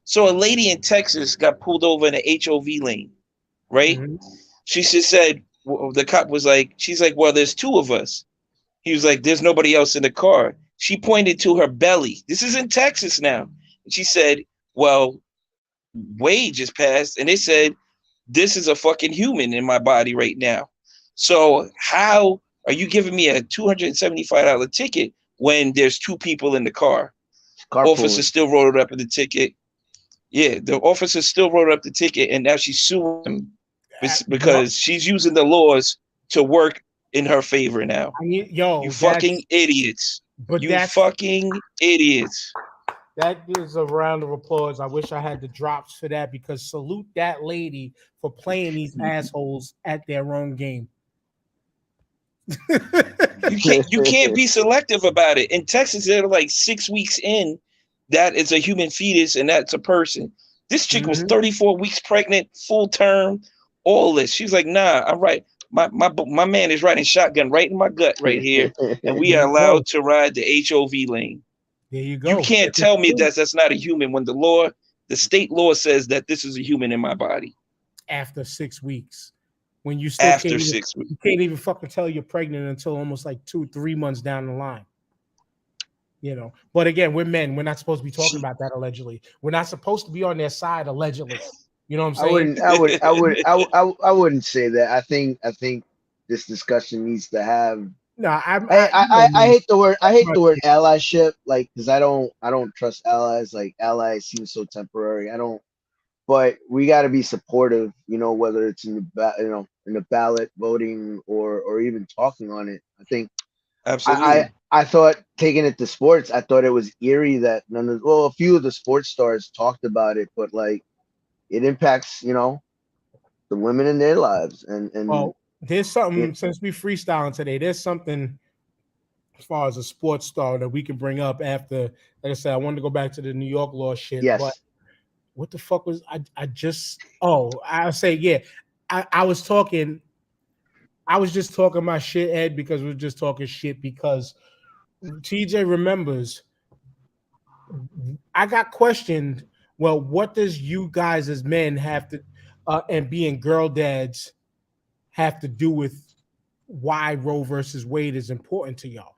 So a lady in Texas got pulled over in an HOV lane, right? Mm-hmm. She just said, the cop was like, she's like, well, there's two of us. He was like, there's nobody else in the car. She pointed to her belly. This is in Texas now. And she said, well, Wade just passed. And they said, this is a fucking human in my body right now. So how are you giving me a $275 ticket when there's two people in the car? Officer still wrote it up in the ticket. Yeah, the officer still wrote up the ticket, and now she's suing him because she's using the laws to work in her favor now. You fucking idiots. But you fucking idiots. That gives a round of applause. I wish I had the drops for that because salute that lady for playing these assholes at their own game. You can't be selective about it. In Texas, they're like 6 weeks in. That is a human fetus, and that's a person. This chick was 34 weeks pregnant, full term, all this. She's like, nah, I'm right. My man is riding shotgun right in my gut right here, and we are allowed to ride the HOV lane. There you go. You can't tell me that's not a human when the state law says that this is a human in my body. After 6 weeks. When you still After 6 weeks. You can't even fucking tell you're pregnant until almost like 2-3 months down the line. You know, but again, we're men. We're not supposed to be talking about that allegedly. We're not supposed to be on their side allegedly. You know what I'm saying? I wouldn't say that. I think this discussion needs to have. No, I hate the word. I hate the word allyship, like, because I don't trust allies. Like, allies seem so temporary. I don't. But we got to be supportive. You know, whether it's in the ballot voting or even talking on it. I think. Absolutely. I thought, taking it to sports, I thought it was eerie that a few of the sports stars talked about it, but like, it impacts, the women in their lives. And well, there's something, since we freestyling today, there's something as far as a sports star that we can bring up after. Like I said, I wanted to go back to the New York law shit. Yes. But what the fuck was I was just talking my shit, Ed, because we're just talking shit because TJ remembers I got questioned. Well, what does you guys as men have to and being girl dads have to do with why Roe versus Wade is important to y'all?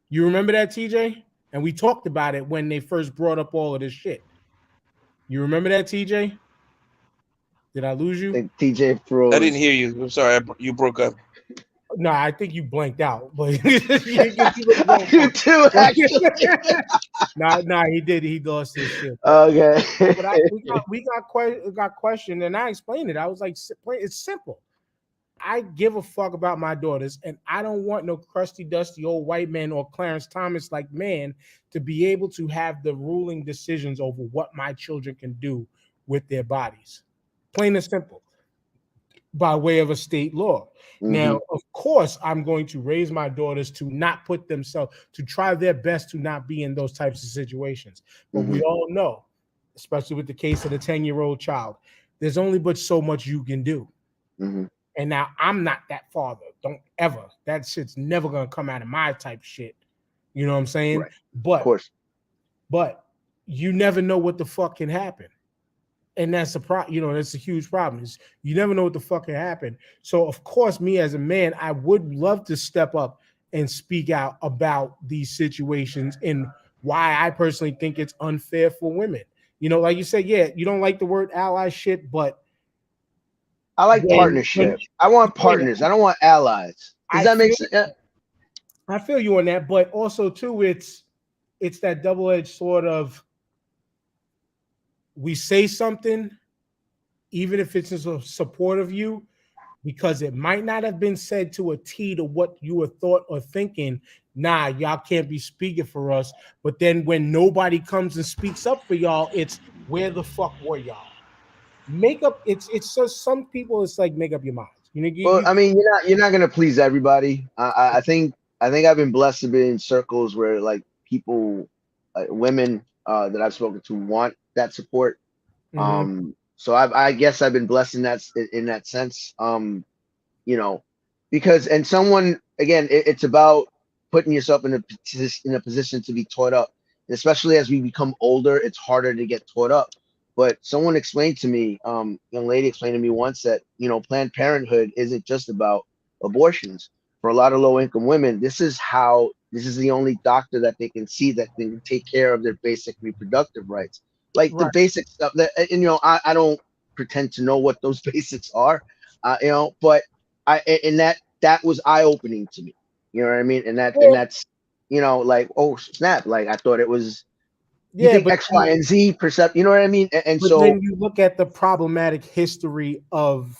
You remember that, TJ? And we talked about it when they first brought up all of this shit. You remember that, TJ? Did I lose you? I think TJ froze. I didn't hear you. I'm sorry. You broke up. No, I think you blanked out. But you too, actually. Nah, he did. He lost his shit. Okay. But we got questioned, and I explained it. I was like, it's simple. I give a fuck about my daughters, and I don't want no crusty, dusty old white man or Clarence Thomas like man to be able to have the ruling decisions over what my children can do with their bodies. Plain and simple. By way of a state law. Mm-hmm. Now, of course, I'm going to raise my daughters to not put themselves, to try their best to not be in those types of situations. But we all know, especially with the case of the 10-year-old child, there's only but so much you can do. Mm-hmm. And now I'm not that father. Don't ever. That shit's never going to come out of my type shit. You know what I'm saying? Right. But, of course. But you never know what the fuck can happen. And that's that's a huge problem. Is you never know what the fuck can happen. So of course, me as a man, I would love to step up and speak out about these situations and why I personally think it's unfair for women. You know, like you said, yeah, you don't like the word ally shit, but I like partnership. I want partners. I don't want allies. Does that make sense? Yeah. I feel you on that, but also too, it's that double-edged sword of, we say something, even if it's in support of you, because it might not have been said to a T to what you were thought or thinking. Nah, y'all can't be speaking for us. But then when nobody comes and speaks up for y'all, it's where the fuck were y'all? Make up. It's just some people. It's like make up your minds. I mean, you're not gonna please everybody. I think I've been blessed to be in circles where like people, women that I've spoken to want that support. Mm-hmm. So I guess I've been blessed in that sense. Because someone, again, it's about putting yourself in a position to be taught up. And especially as we become older, it's harder to get taught up. But someone explained to me, young lady explained to me once that, Planned Parenthood isn't just about abortions. For a lot of low income women, this is the only doctor that they can see that can take care of their basic reproductive rights. Like the basic stuff that, I don't pretend to know what those basics are, but that was eye opening to me. You know what I mean? And that's, like, oh snap. Like I thought it was, but X, Y, and Z percept, you know what I mean? And so then you look at the problematic history of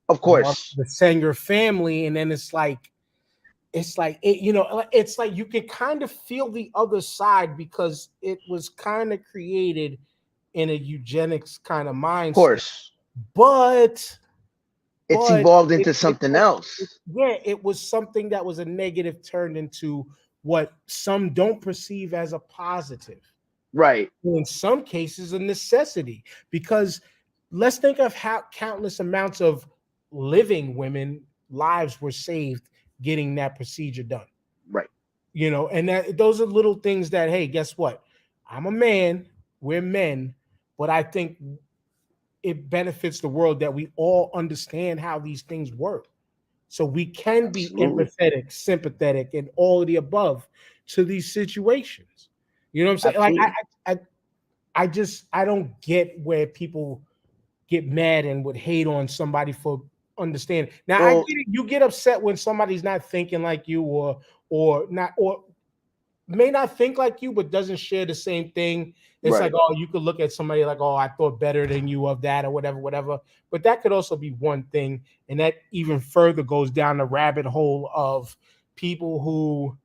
course, the Sanger family, and then it's like, it's like it, you know, it's like you can kind of feel the other side because it was kind of created in a eugenics kind of Of mindset, course, but it's evolved into something it, else. yeah, it was something that was a negative turned into what some don't perceive as a positive. Right. In some cases, a necessity, because let's think of how countless amounts of living women lives were saved getting that procedure done. Right. You know, and that those are little things that, hey, guess what? I'm a man, we're men, but I think it benefits the world that we all understand how these things work. So we can be Absolutely. empathetic, sympathetic, and all of the above to these situations. You know what I'm saying? Like Absolutely. I don't get where people get mad and would hate on somebody for understanding. Now I get Well, it. You get upset when somebody's not thinking like you, or not, or may not think like you, but doesn't share the same thing. It's like, right. oh, you could look at somebody like, oh, I thought better than you of that, or whatever, whatever. But that could also be one thing, and that even further goes down the rabbit hole of people who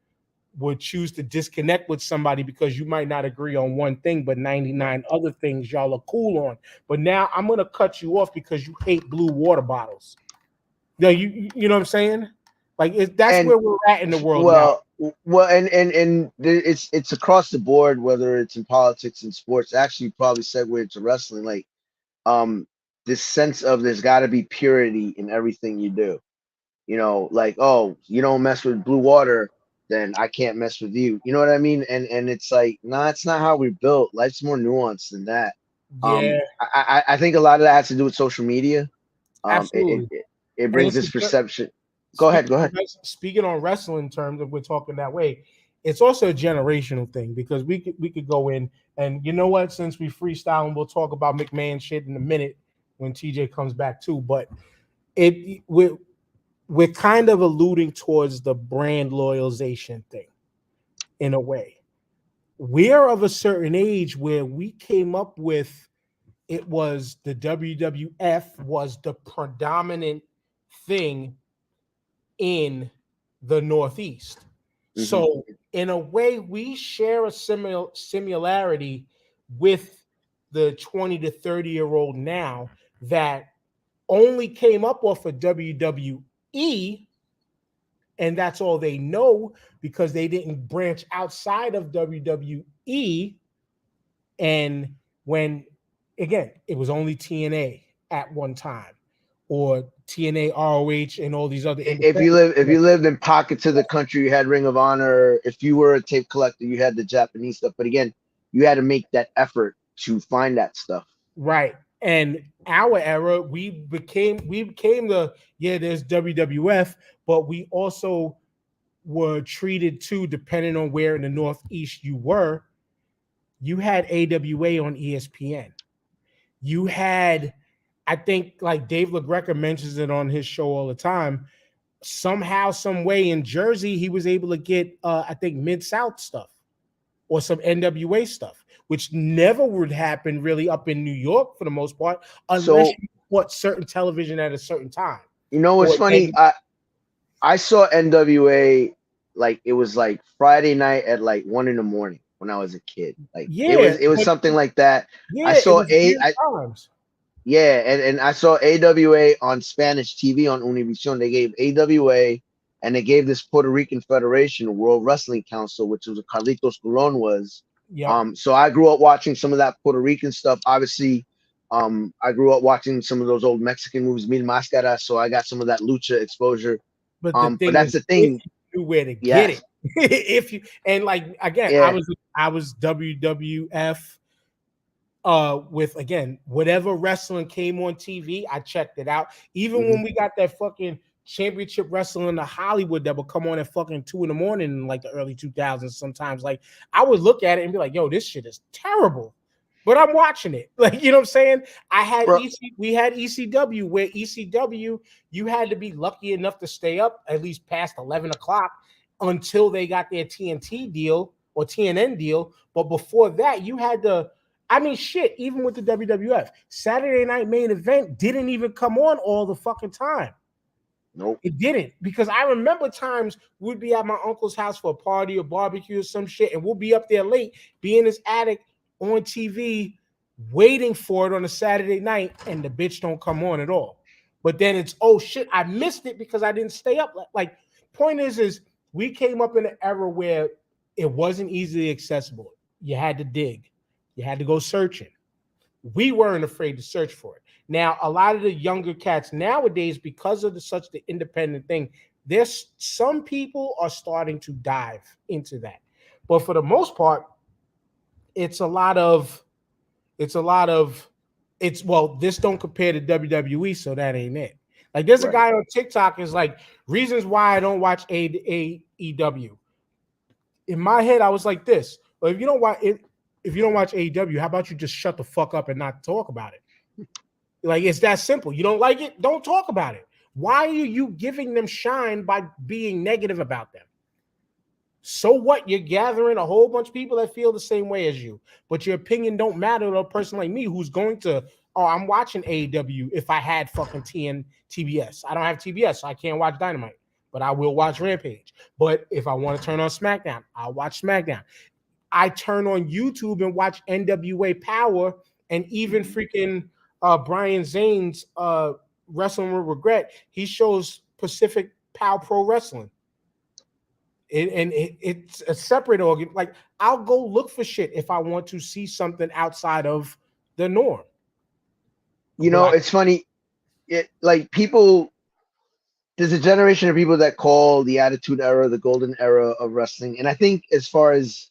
would choose to disconnect with somebody because you might not agree on one thing, but 99 other things y'all are cool on. But now I'm gonna cut you off because you hate blue water bottles. You know what I'm saying? Like that's And where we're at in the world now. well, it's across the board, whether it's in politics and sports. Actually, probably segue into wrestling. Like, um, this sense of there's got to be purity in everything you do. You know, like, oh, you don't mess with blue water, then I can't mess with you. You know what I mean? And it's like, nah, it's not how we're built. Life's more nuanced than that. Yeah, I think a lot of that has to do with social media. Um, it it, absolutely. it, it And brings it's this perception. Go ahead, speaking go on, ahead. speaking on wrestling terms, if we're talking that way, it's also a generational thing because we could go in and you know what? Since we freestyle and we'll talk about McMahon shit in a minute when TJ comes back too, but it we're kind of alluding towards the brand loyalization thing in a way. We're of a certain age where we came up with it was the WWF was the predominant thing in the Northeast. Hmm. So in a way, we share a similarity with the 20 to 30-year-old now that only came up off of WWE, and that's all they know because they didn't branch outside of WWE. And when, again, it was only TNA at one time, or TNA, ROH, and all these other independent. If you lived in pockets of the country, you had Ring of Honor. If you were a tape collector, you had the Japanese stuff. But again, you had to make that effort to find that stuff. Right. And our era, we became the, yeah, there's WWF, but we also were treated too, depending on where in the Northeast you were. You had AWA on ESPN. You had, I think, like Dave LaGreca mentions it on his show all the time. Somehow, some way in Jersey, he was able to get, I think, Mid South stuff or some NWA stuff, which never would happen really up in New York for the most part, unless So you bought certain television at a certain time. you know what's Or funny? I saw NWA, like it was like Friday night at like 1 a.m. when I was a kid. Like yeah, it was but something like that. I yeah, it saw was weird times. yeah, and I saw AWA on Spanish TV on Univision. They gave AWA and they gave this Puerto Rican Federation, World Wrestling Council, which was Carlitos Colon was. Yep. So I grew up watching some of that Puerto Rican stuff. Obviously, I grew up watching some of those old Mexican movies, Mil Mascara, so I got some of that lucha exposure. But the But thing that's is, the if thing. you knew where to get Yes. it, if you, and like again, I Yeah. was WWF with, again, whatever wrestling came on TV, I checked it out. Even Hmm. when we got that fucking championship wrestling in the Hollywood that would come on at fucking 2 a.m. in like the early 2000s, sometimes, like I would look at it and be like, yo, this shit is terrible. But I'm watching it. Like, you know what I'm saying? I had Bro, we had ECW, where ECW, you had to be lucky enough to stay up at least past 11 o'clock until they got their TNT deal or TNN deal. But before that, you had to, I mean, shit, even with the WWF, Saturday Night Main Event didn't even come on all the fucking time. Nope. It didn't, because I remember times we'd be at my uncle's house for a party or barbecue or some shit, and we'll be up there late, be in his attic on TV, waiting for it on a Saturday night, and the bitch don't come on at all. But then it's, oh shit, I missed it because I didn't stay up. Like, point is we came up in an era where it wasn't easily accessible. You had to dig, you had to go searching. We weren't afraid to search for it. Now, a lot of the younger cats nowadays, because of such the independent thing, there's some people are starting to dive into that. But for the most part, it's well, this don't compare to WWE, so that ain't it. Like, there's a guy on TikTok is like, reasons why I don't watch AEW. In my head, I was like this. Well, if you don't watch AEW, how about you just shut the fuck up and not talk about it? Like, it's that simple. You don't like it? Don't talk about it. Why are you giving them shine by being negative about them? So what? You're gathering a whole bunch of people that feel the same way as you, but your opinion don't matter to a person like me who's going to, oh, I'm watching AEW if I had fucking TBS. I don't have TBS, so I can't watch Dynamite, but I will watch Rampage. But if I want to turn on SmackDown, I'll watch SmackDown. I turn on YouTube and watch NWA Power, and even freaking Brian Zane's Wrestling with Regret. He shows Pacific Power Pro Wrestling. It's a separate organ. Like, I'll go look for shit if I want to see something outside of the norm. You know, it's funny. Like, people, there's a generation of people that call the Attitude Era the golden era of wrestling. And I think as far as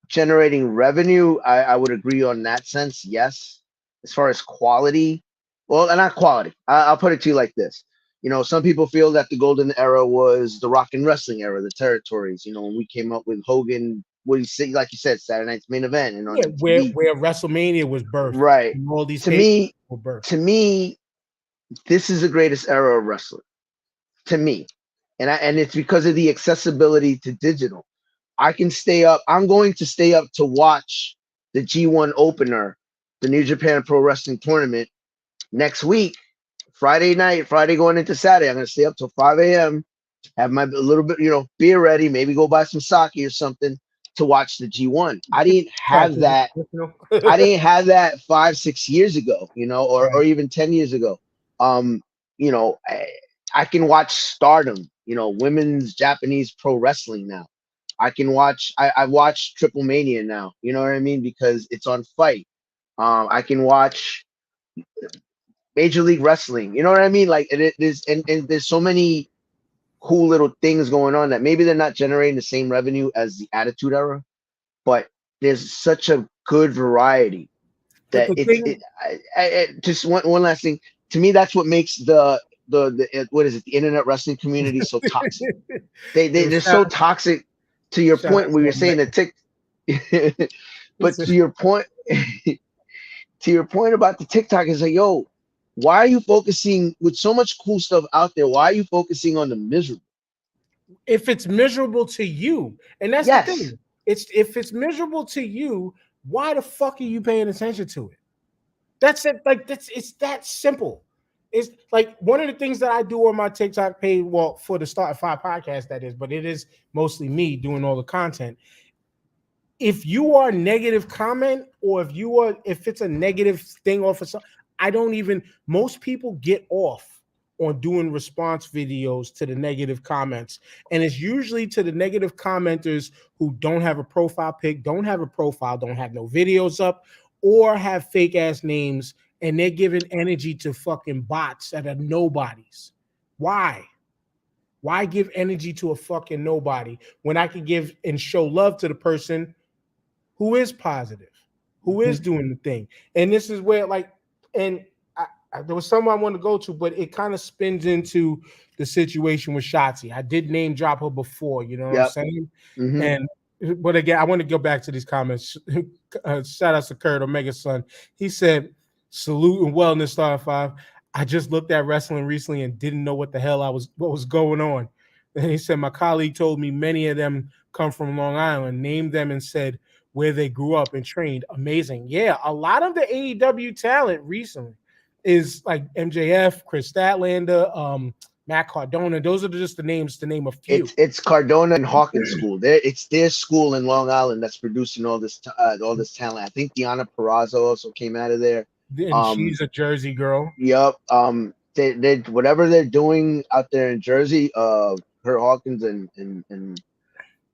generating revenue, I would agree on that sense. Yes. As far as quality, well, not quality. I'll put it to you like this. You know, some people feel that the golden era was the rock and wrestling era, the territories. You know, when we came up with Hogan, what do you say? Like you said, Saturday Night's Main Event, and where WrestleMania was birthed. Right. All these to me, this is the greatest era of wrestling. To me, and it's because of the accessibility to digital. I can stay up. I'm going to stay up to watch the G1 opener, the New Japan Pro Wrestling Tournament next week, Friday night, Friday going into Saturday. I'm going to stay up till 5 a.m., have my little bit, beer ready, maybe go buy some sake or something to watch the G1. I didn't have that. I didn't have that 5-6 years ago, or even 10 years ago. I can watch Stardom, women's Japanese pro wrestling now. I can watch, I watch Triple Mania now, you know what I mean? Because it's on Fight. I can watch Major League Wrestling, you know what I mean? Like, and there's so many cool little things going on that maybe they're not generating the same revenue as the Attitude Era, but there's such a good variety that just one last thing. To me, that's what makes the what is it, the internet wrestling community so toxic. They're so toxic. To your point, we were saying that but to your point, about the TikTok is like, yo, why are you focusing with so much cool stuff out there? Why are you focusing on the miserable? If it's miserable to you, and that's the thing. If it's miserable to you, why the fuck are you paying attention to it? That's it. Like, it's that simple. It's like one of the things that I do on my TikTok page, well, for the Start at 5 podcast, that is, but it is mostly me doing all the content. If you are negative comment, or if it's a negative thing off of something, most people get off on doing response videos to the negative comments. And it's usually to the negative commenters who don't have a profile pic, don't have a profile, don't have no videos up, or have fake ass names, and they're giving energy to fucking bots that are nobodies. Why? Why give energy to a fucking nobody when I could give and show love to the person who is positive, who is doing the thing? And this is where, there was something I wanted to go to, but it kind of spins into the situation with Shotzi. I did name drop her before, you know what I'm saying? But again, I want to go back to these comments. Shout out to Kurt, Omega's son. He said, salute and wellness, Star 5. I just looked at wrestling recently and didn't know what was going on. And he said, my colleague told me many of them come from Long Island, named them and said where they grew up and trained. Amazing. Yeah, a lot of the AEW talent recently is like MJF, Chris Statlander, Matt Cardona. Those are just the names to name a few. It's Cardona and Hawkins school. It's their school in Long Island that's producing all this talent. I think Deanna Purrazzo also came out of there. And she's a Jersey girl. Yep. They whatever they're doing out there in Jersey. Her Hawkins and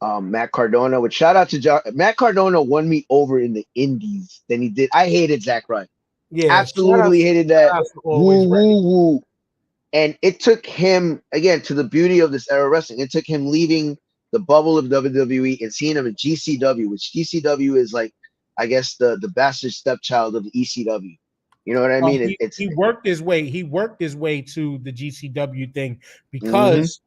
Matt Cardona. Which shout out to Matt Cardona won me over in the Indies than he did. I hated Zach Wright. Yeah, absolutely hated that. Woo. And it took him, again, to the beauty of this era of wrestling, it took him leaving the bubble of WWE and seeing him in GCW, which GCW is like, I guess, the bastard stepchild of the ECW. You know what I mean? He worked his way. He worked his way to the GCW thing because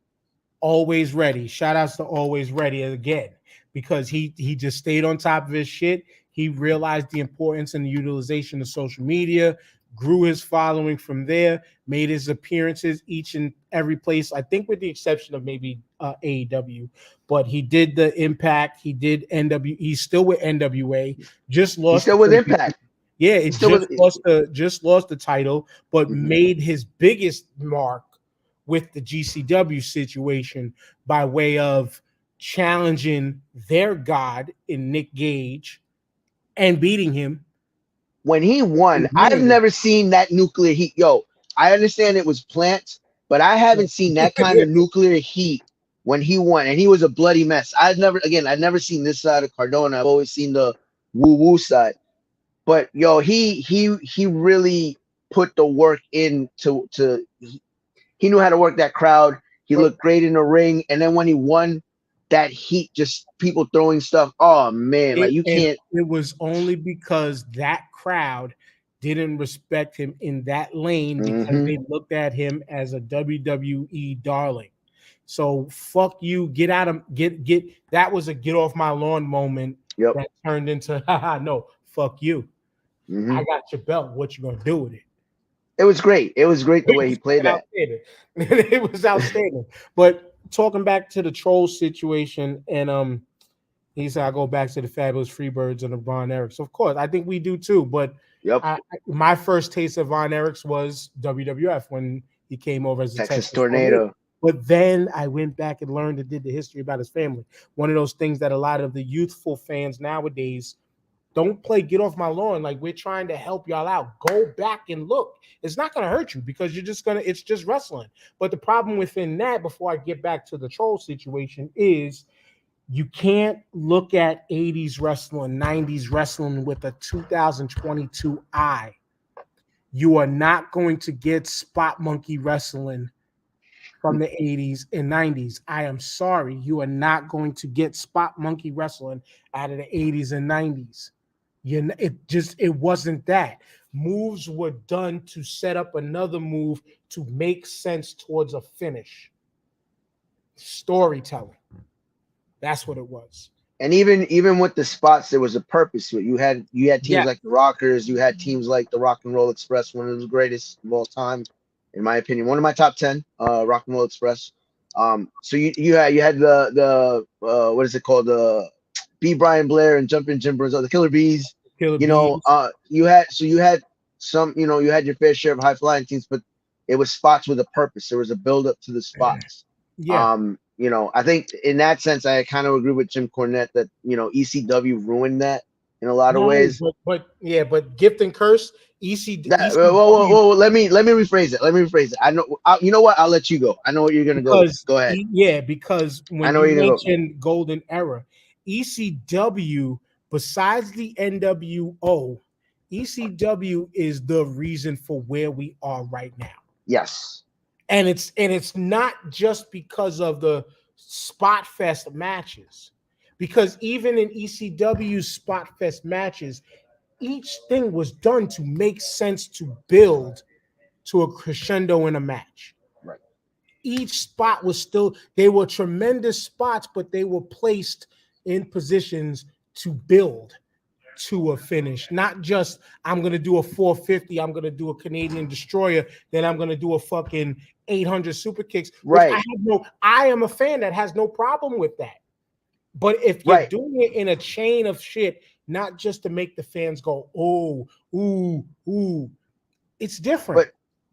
Always Ready. Shout outs to Always Ready again, because he just stayed on top of his shit. He realized the importance and the utilization of social media, grew his following from there, made his appearances each and every place, I think with the exception of maybe AEW, but he did the Impact, he did NW, he's still with NWA, just lost. He's still with Impact. Yeah, it just lost the title, but made his biggest mark with the GCW situation by way of challenging their god in Nick Gage and beating him. When he won, I've never seen that nuclear heat. Yo, I understand it was Plant, but I haven't seen that kind of nuclear heat when he won, and he was a bloody mess. I've never seen this side of Cardona. I've always seen the woo-woo side. But yo, he really put the work in he knew how to work that crowd. He looked great in the ring, and then when he won, that heat, just people throwing stuff. Oh man, like you can't. It was only because that crowd didn't respect him in that lane because they looked at him as a WWE darling. So fuck you, get out of get. That was a get off my lawn moment that turned into no, fuck you. I got your belt. What you gonna do with it? It was great. It was great the way he played that. It was outstanding. But talking back to the troll situation, and he said I go back to the Fabulous Freebirds and the Von Erichs. Of course, I think we do too. But my first taste of Von Erichs was WWF when he came over as a Texas Tornado. But then I went back and learned and did the history about his family. One of those things that a lot of the youthful fans nowadays don't play get off my lawn. Like, we're trying to help y'all out. Go back and look. It's not going to hurt you because it's just wrestling. But the problem within that, before I get back to the troll situation, is you can't look at 80s wrestling, 90s wrestling with a 2022 eye. You are not going to get spot monkey wrestling from the 80s and 90s. I am sorry. You are not going to get spot monkey wrestling out of the 80s and 90s. It wasn't that. Moves were done to set up another move to make sense towards a finish. Storytelling. That's what it was. And even with the spots, there was a purpose to it. You had teams like the Rockers, you had teams like the Rock and Roll Express, one of the greatest of all time, in my opinion, one of my top 10, Rock and Roll Express. So you had the what is it called, the B. Brian Blair and Jumpin' Jim Brazil, the Killer Bees. You had some, you had your fair share of high flying teams, but it was spots with a purpose. There was a build up to the spots. I think in that sense, I kind of agree with Jim Cornette that ECW ruined that in a lot of ways. But Gift and Curse, ECW. Whoa, let me rephrase it. I know. You know what? I'll let you go. I know what you're gonna go. Go ahead. Because when you mentioned Golden Era, ECW, besides the NWO, ECW is the reason for where we are right now. Yes. And it's not just because of the Spot Fest matches, because even in ECW Spot Fest matches, each thing was done to make sense to build to a crescendo in a match. Right. Each spot was they were tremendous spots, but they were placed in positions to build to a finish, not just I'm going to do a 450, I'm going to do a Canadian Destroyer, then I'm going to do a fucking 800 super kicks. Right. I am a fan that has no problem with that. But if you're doing it in a chain of shit, not just to make the fans go, oh, ooh, it's different.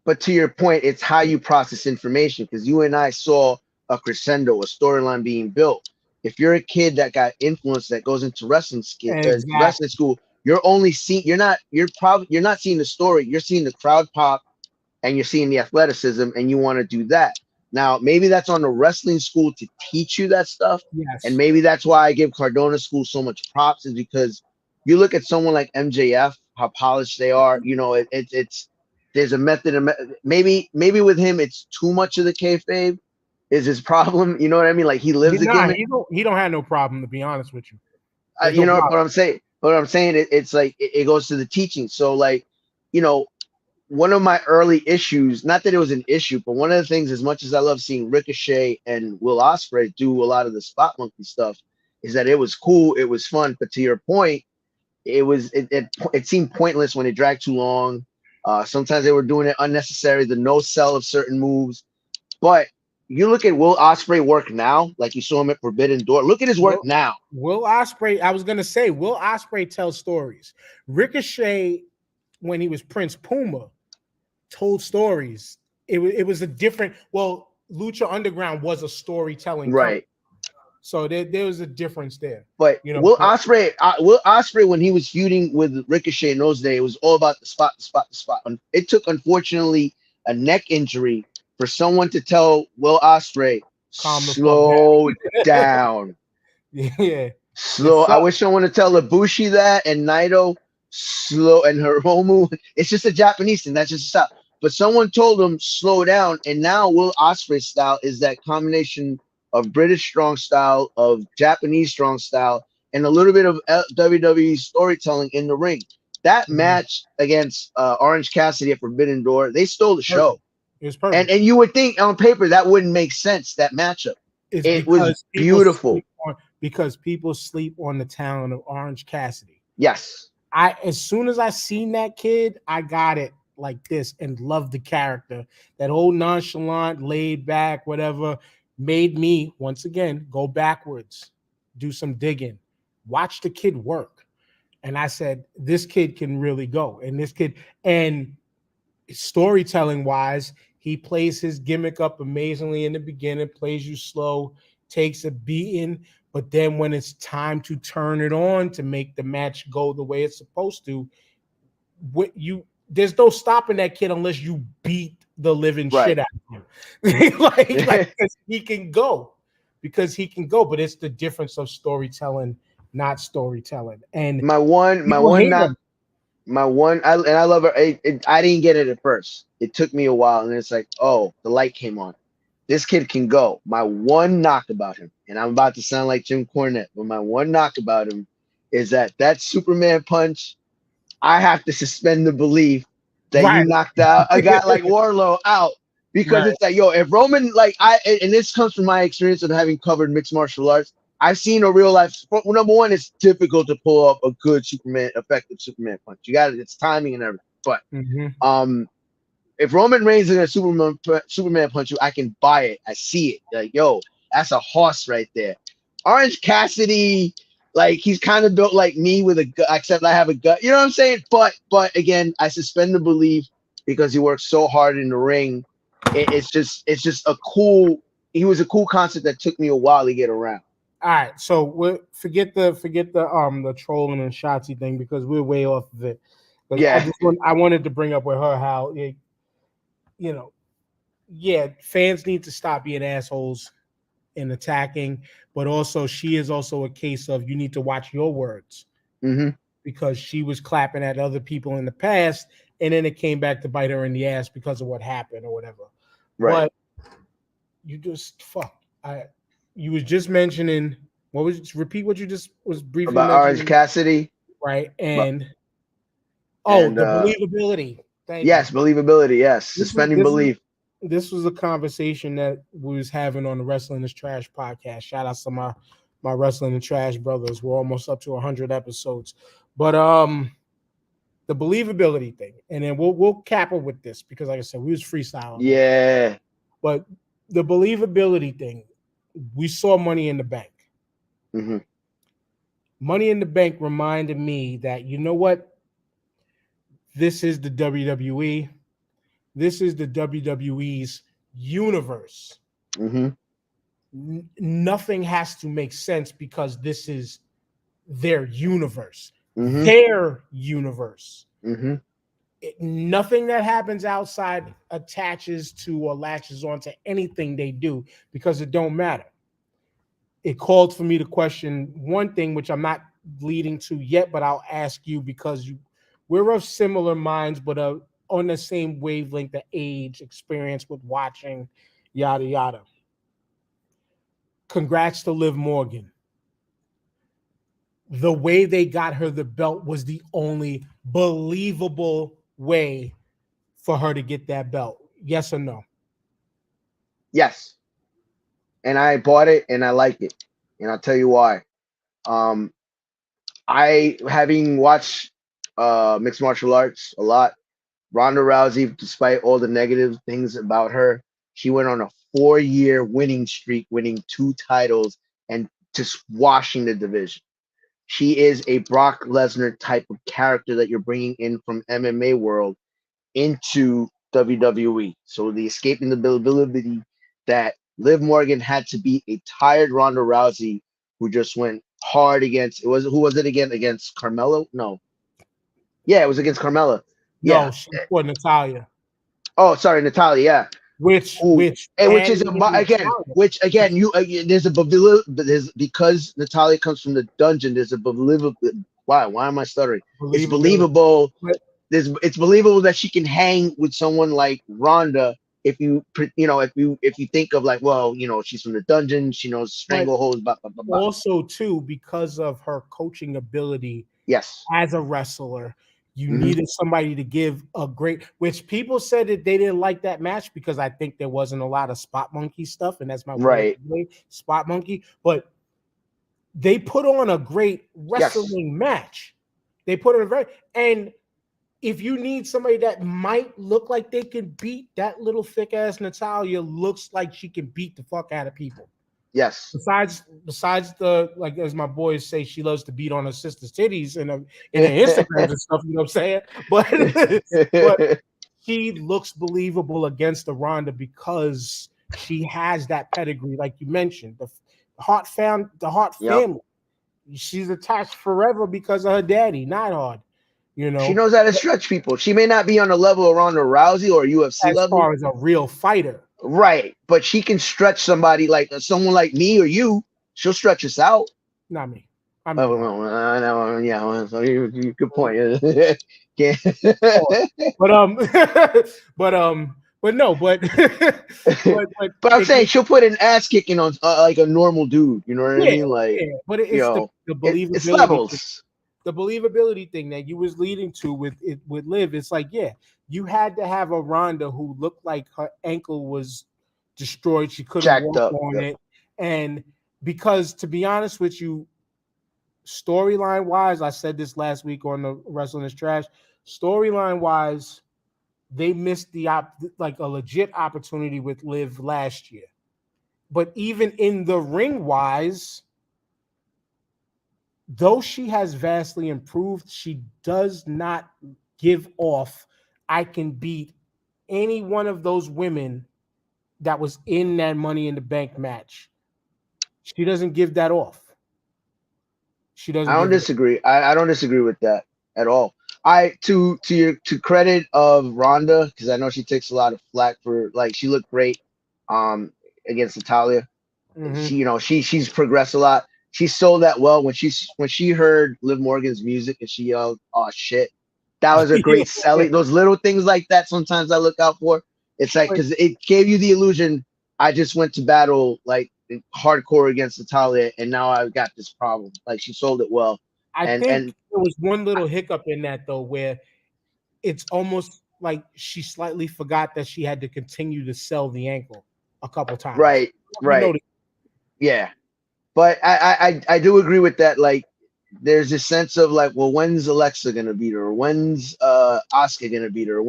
but to your point, it's how you process information, because you and I saw a crescendo, a storyline being built. If you're a kid that got influenced that goes into Exactly. wrestling school, you're not seeing the story. You're seeing the crowd pop, and you're seeing the athleticism, and you want to do that. Now, maybe that's on the wrestling school to teach you that stuff. Yes. And maybe that's why I give Cardona School so much props, is because you look at someone like MJF, how polished they are. You know, it's there's a method. Maybe with him, it's too much of the kayfabe is his problem. You know what I mean? Like, he lives the game. He don't have no problem, to be honest with you. You know what I'm saying? It's like it goes to the teaching. So, like, you know, one of my early issues, not that it was an issue, but one of the things, as much as I love seeing Ricochet and Will Ospreay do a lot of the spot monkey stuff, is that it was cool, it was fun. But to your point, it seemed pointless when it dragged too long. Sometimes they were doing it unnecessary, the no sell of certain moves. But you look at Will Ospreay work now, like you saw him at Forbidden Door. Look at his work now. Will Ospreay, I was gonna say, Will Ospreay tells stories. Ricochet, when he was Prince Puma, told stories. It was a different. Well, Lucha Underground was a storytelling, right? Company. So there was a difference there. But you know, Will Ospreay, when he was feuding with Ricochet in those days, it was all about the spot. It took, unfortunately, a neck injury for someone to tell Will Ospreay, slow down. Yeah, slow. I wish someone would tell Ibushi that, and Naito, slow, and Hiromu. It's just a Japanese thing. That's just a style. But someone told him slow down, and now Will Ospreay's style is that combination of British strong style, of Japanese strong style, and a little bit of WWE storytelling in the ring. That match against Orange Cassidy at Forbidden Door, they stole the show. It was perfect. And you would think on paper that wouldn't make sense, that matchup. It was beautiful. Because people sleep on the talent of Orange Cassidy. Yes. As soon as I seen that kid, I got it like this and loved the character. That whole nonchalant, laid back, whatever, made me, once again, go backwards, do some digging, watch the kid work. And I said, this kid can really go. And this kid, and storytelling wise, he plays his gimmick up amazingly in the beginning, plays you slow, takes a beating, but then when it's time to turn it on to make the match go the way it's supposed to, there's no stopping that kid unless you beat the living shit out of him. like because he can go. But it's the difference of storytelling, not storytelling. And I love her. I didn't get it at first. It took me a while, and it's like, oh, the light came on. This kid can go. My one knock about him, and I'm about to sound like Jim Cornette, but my one knock about him is that Superman punch, I have to suspend the belief that you knocked out a guy like Warlow out, because it's like, yo, if Roman, like, and this comes from my experience of having covered mixed martial arts, I've seen a real life. Number one, it's difficult to pull up a good effective Superman punch. You got it's timing and everything. But if Roman Reigns is gonna Superman punch you, I can buy it. I see it. Like, yo, that's a horse right there. Orange Cassidy, like, he's kind of built like me with a gut, except I have a gut. You know what I'm saying? But again, I suspend the belief because he works so hard in the ring. It's just a cool. He was a cool concept that took me a while to get around. All right, so we'll forget the trolling and Shotzi thing, because we're way off of it. Yeah, I wanted to bring up with her how fans need to stop being assholes and attacking, but also she is also a case of you need to watch your words, because she was clapping at other people in the past, and then it came back to bite her in the ass because of what happened or whatever. Right. But you just you was just mentioning repeat what you just was briefly about Orange Cassidy, right? And the believability. Yes, believability. Yes, suspending belief. This was a conversation that we was having on the Wrestling is Trash podcast. Shout out to my Wrestling and Trash brothers. We're almost up to 100 episodes, but the believability thing, and then we'll cap it with this, because, like I said, we was freestyling. Yeah, but the believability thing. We saw Money in the Bank. Money in the Bank reminded me that, you know what? This is the WWE. This is the WWE's universe. Mm-hmm. Nothing has to make sense because this is their universe. Mm-hmm. Their universe. Mm-hmm. Nothing that happens outside attaches to or latches onto anything they do because it don't matter. It called for me to question one thing, which I'm not leading to yet, but I'll ask you because we're of similar minds, but on the same wavelength, the age, experience with watching, yada yada. Congrats to Liv Morgan. The way they got her the belt was the only believable way for her to get that belt. Yes or no? Yes. And I bought it and I like it. And I'll tell you why. I having watched mixed martial arts a lot, Ronda Rousey, despite all the negative things about her, she went on a 4-year winning streak, winning 2 titles and just washing the division. She is a Brock Lesnar type of character that you're bringing in from MMA world into WWE. So the escaping the ability that Liv Morgan had to be a tired Ronda Rousey who just went hard against who was it again? Against Carmella? No. Yeah, it was against Carmella. No, Yeah. she fought Natalia. Oh, sorry, Natalia. Yeah. Which Is again you there's because Natalia comes from the dungeon. There's a believable. Why am I stuttering? It's believable. It's believable that she can hang with someone like Ronda if you think of like, well, she's from the dungeon, she knows strangleholds, blah, blah, blah, blah. Also too, because of her coaching ability, yes, as a wrestler, you needed somebody to give a great, which people said that they didn't like that match because I think there wasn't a lot of spot monkey stuff, and that's my spot monkey. But they put on a great wrestling match. They put on a very, and if you need somebody that might look like they can beat that little thick ass Natalia, looks like she can beat the fuck out of people. Yes. Besides the, like, as my boys say, she loves to beat on her sister's titties and her Instagrams and stuff. You know what I'm saying? But she looks believable against the Ronda because she has that pedigree, like you mentioned, the Hart family. She's attached forever because of her daddy, Neidhart. She knows how to stretch people. She may not be on the level of Ronda Rousey or UFC level, as far as a real fighter. Right, but she can stretch somebody like someone like me or you. She'll stretch us out. Not me. I mean, yeah. So good point. Yeah. But no. But I'm saying she'll put an ass kicking on like a normal dude. You know what I mean? Like, but it's the believability. It's levels. The believability thing that you was leading to with Liv, it's like, you had to have a Ronda who looked like her ankle was destroyed. She couldn't walk on it. And because, to be honest with you, storyline wise, I said this last week on the Wrestling is Trash, storyline wise, they missed a legit opportunity with Liv last year. But even in the ring wise, though she has vastly improved, she does not give off, I can beat any one of those women that was in that Money in the Bank match. She doesn't give that off. She doesn't. I don't disagree. I don't disagree with that at all. To credit of Ronda, because I know she takes a lot of flack for, like, she looked great against Natalia. She's progressed a lot. She sold that well when she heard Liv Morgan's music and she yelled, "Oh shit." That was a great selling. Those little things like that sometimes I look out for. It's like, because it gave you the illusion I just went to battle like hardcore against Natalia and now I've got this problem. Like, she sold it well. I think there was one little hiccup in that though, where it's almost like she slightly forgot that she had to continue to sell the ankle a couple times. Right. Yeah. But I do agree with that. Like, there's this sense of like, well, when's Alexa gonna beat her? Or when's Asuka gonna beat her?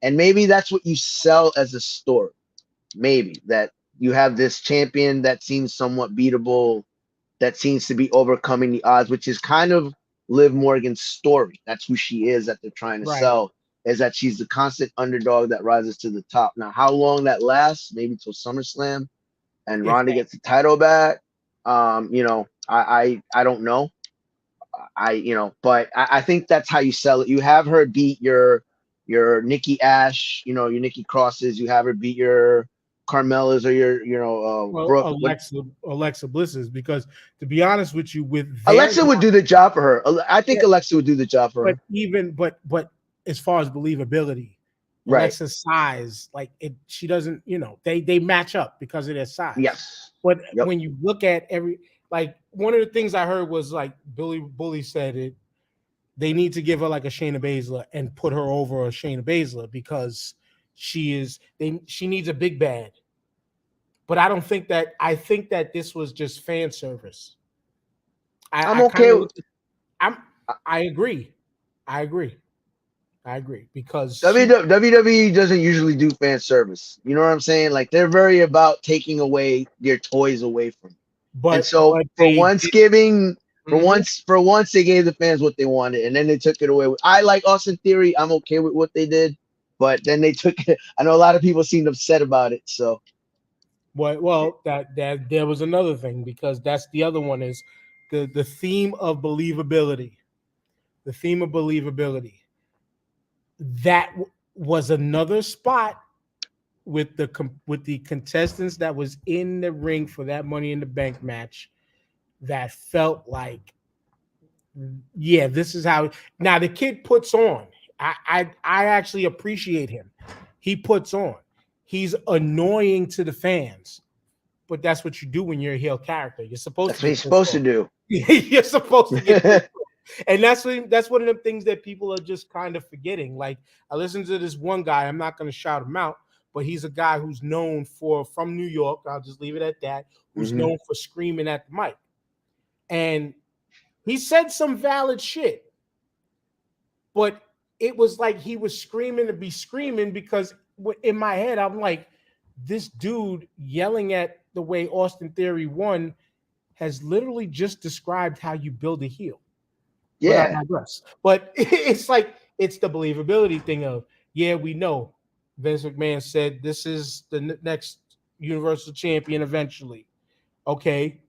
And maybe that's what you sell as a story. Maybe that you have this champion that seems somewhat beatable, that seems to be overcoming the odds, which is kind of Liv Morgan's story. That's who she is that they're trying to sell. is that she's the constant underdog that rises to the top. Now, how long that lasts, maybe till SummerSlam and Ronda gets the title back. You know, I don't know. But I think that's how you sell it. You have her beat your Nikki Ash, you know, your Nikki Crosses. You have her beat your Carmelas or your, Brooke. Alexa Bliss's, because to be honest with you, Alexa would do the job for her. I think Alexa would do the job for her. But as far as believability, Right. Alexa's size, like she doesn't, they match up because of their size. Yes. But when you look at one of the things I heard was like Bully said it, they need to give her like a Shayna Baszler and put her over a Shayna Baszler because she needs a big bad. But I don't think that. I think that this was just fan service. I agree because WWE doesn't usually do fan service. You know what I'm saying? Like they're very about taking away their toys away from. For once they gave the fans what they wanted, and then they took it away. I like Austin Theory. I'm okay with what they did, but then they took it. I know a lot of people seemed upset about it. So. Well, that there was another thing, because that's the other one is the theme of believability. The theme of believability. That was another spot with the contestants that was in the ring for that Money in the Bank match that felt like, yeah, this is how. Now the kid puts on. I actually appreciate him. He puts on. He's annoying to the fans, but that's what you do when you're a heel character. You're supposed to. That's what he's supposed to do. You're supposed to get, and that's one of the things that people are just kind of forgetting. Like I listened to this one guy. I'm not going to shout him out, but he's a guy who's known from New York. I'll just leave it at that. Who's known for screaming at the mic, and he said some valid shit, but it was like he was screaming to be screaming because. In my head, I'm like, this dude yelling at the way Austin Theory won has literally just described how you build a heel. Yeah. But it's like, it's the believability thing of, yeah, we know Vince McMahon said this is the next Universal Champion eventually. Okay.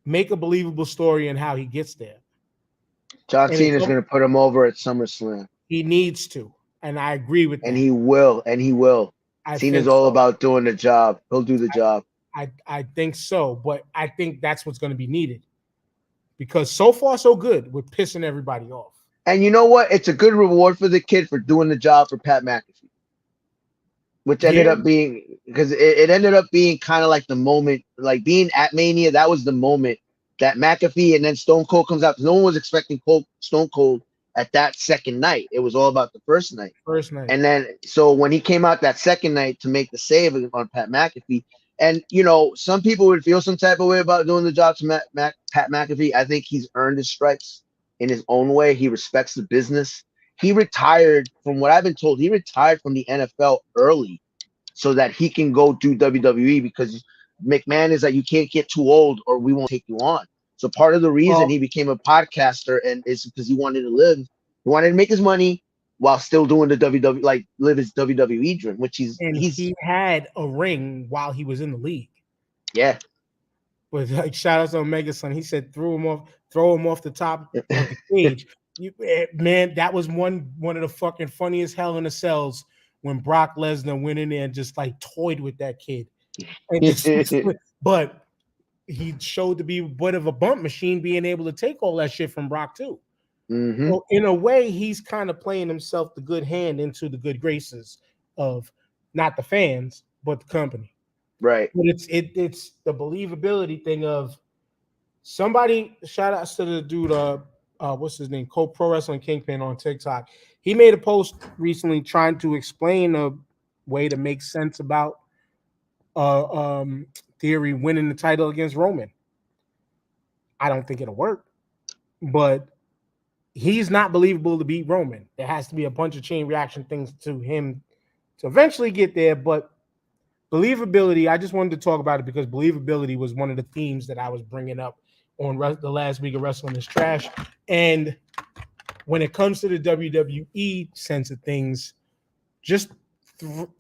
Make a believable story in how he gets there. John Cena's going to put him over at SummerSlam. He needs to. And I agree with that. And he will. Cena's all about doing the job. He'll do the job. I think so. But I think that's what's going to be needed. Because so far, so good. We're pissing everybody off. And you know what? It's a good reward for the kid for doing the job for Pat McAfee. Which ended up being, because it ended up being kind of like the moment, like being at Mania, that was the moment that McAfee and then Stone Cold comes out. No one was expecting Stone Cold at that second night. It was all about the first night. And then, so when he came out that second night to make the save on Pat McAfee, and, some people would feel some type of way about doing the job to Pat McAfee. I think he's earned his stripes in his own way. He respects the business. He retired, from what I've been told, he retired from the NFL early so that he can go do WWE, because McMahon is like, you can't get too old or we won't take you on. So part of the reason he became a podcaster and is because he wanted to make his money while still doing the WWE, like live his WWE dream, which he had a ring while he was in the league. Yeah. But like shout out to Omega Son. He said throw him off the top of the cage. Man, that was one of the fucking funniest Hell in a Cells when Brock Lesnar went in there and just like toyed with that kid. But he showed to be a bit of a bump machine, being able to take all that shit from Brock too. So in a way, he's kind of playing himself the good hand into the good graces of not the fans, but the company. Right. But it's the believability thing of somebody. Shout outs to the dude, what's his name? Pro Wrestling Kingpin on TikTok. He made a post recently trying to explain a way to make sense about Theory winning the title against Roman. I don't think it'll work, but he's not believable to beat Roman. There has to be a bunch of chain reaction things to him to eventually get there, but believability, I just wanted to talk about it because believability was one of the themes that I was bringing up on the last week of Wrestling is Trash. And when it comes to the WWE sense of things, just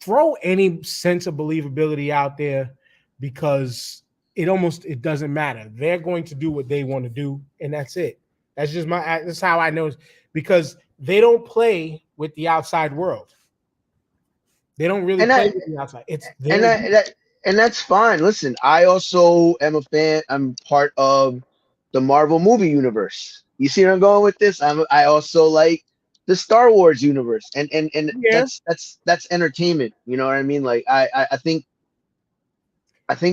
throw any sense of believability out there, because it doesn't matter. They're going to do what they want to do, and that's it. That's how I know, because they don't play with the outside world. They don't really play with the outside. It's and that's fine. Listen, I also am a fan. I'm part of the Marvel movie universe. You see where I'm going with this? I also like the Star Wars universe, and yeah. that's entertainment. You know what I mean? Like I think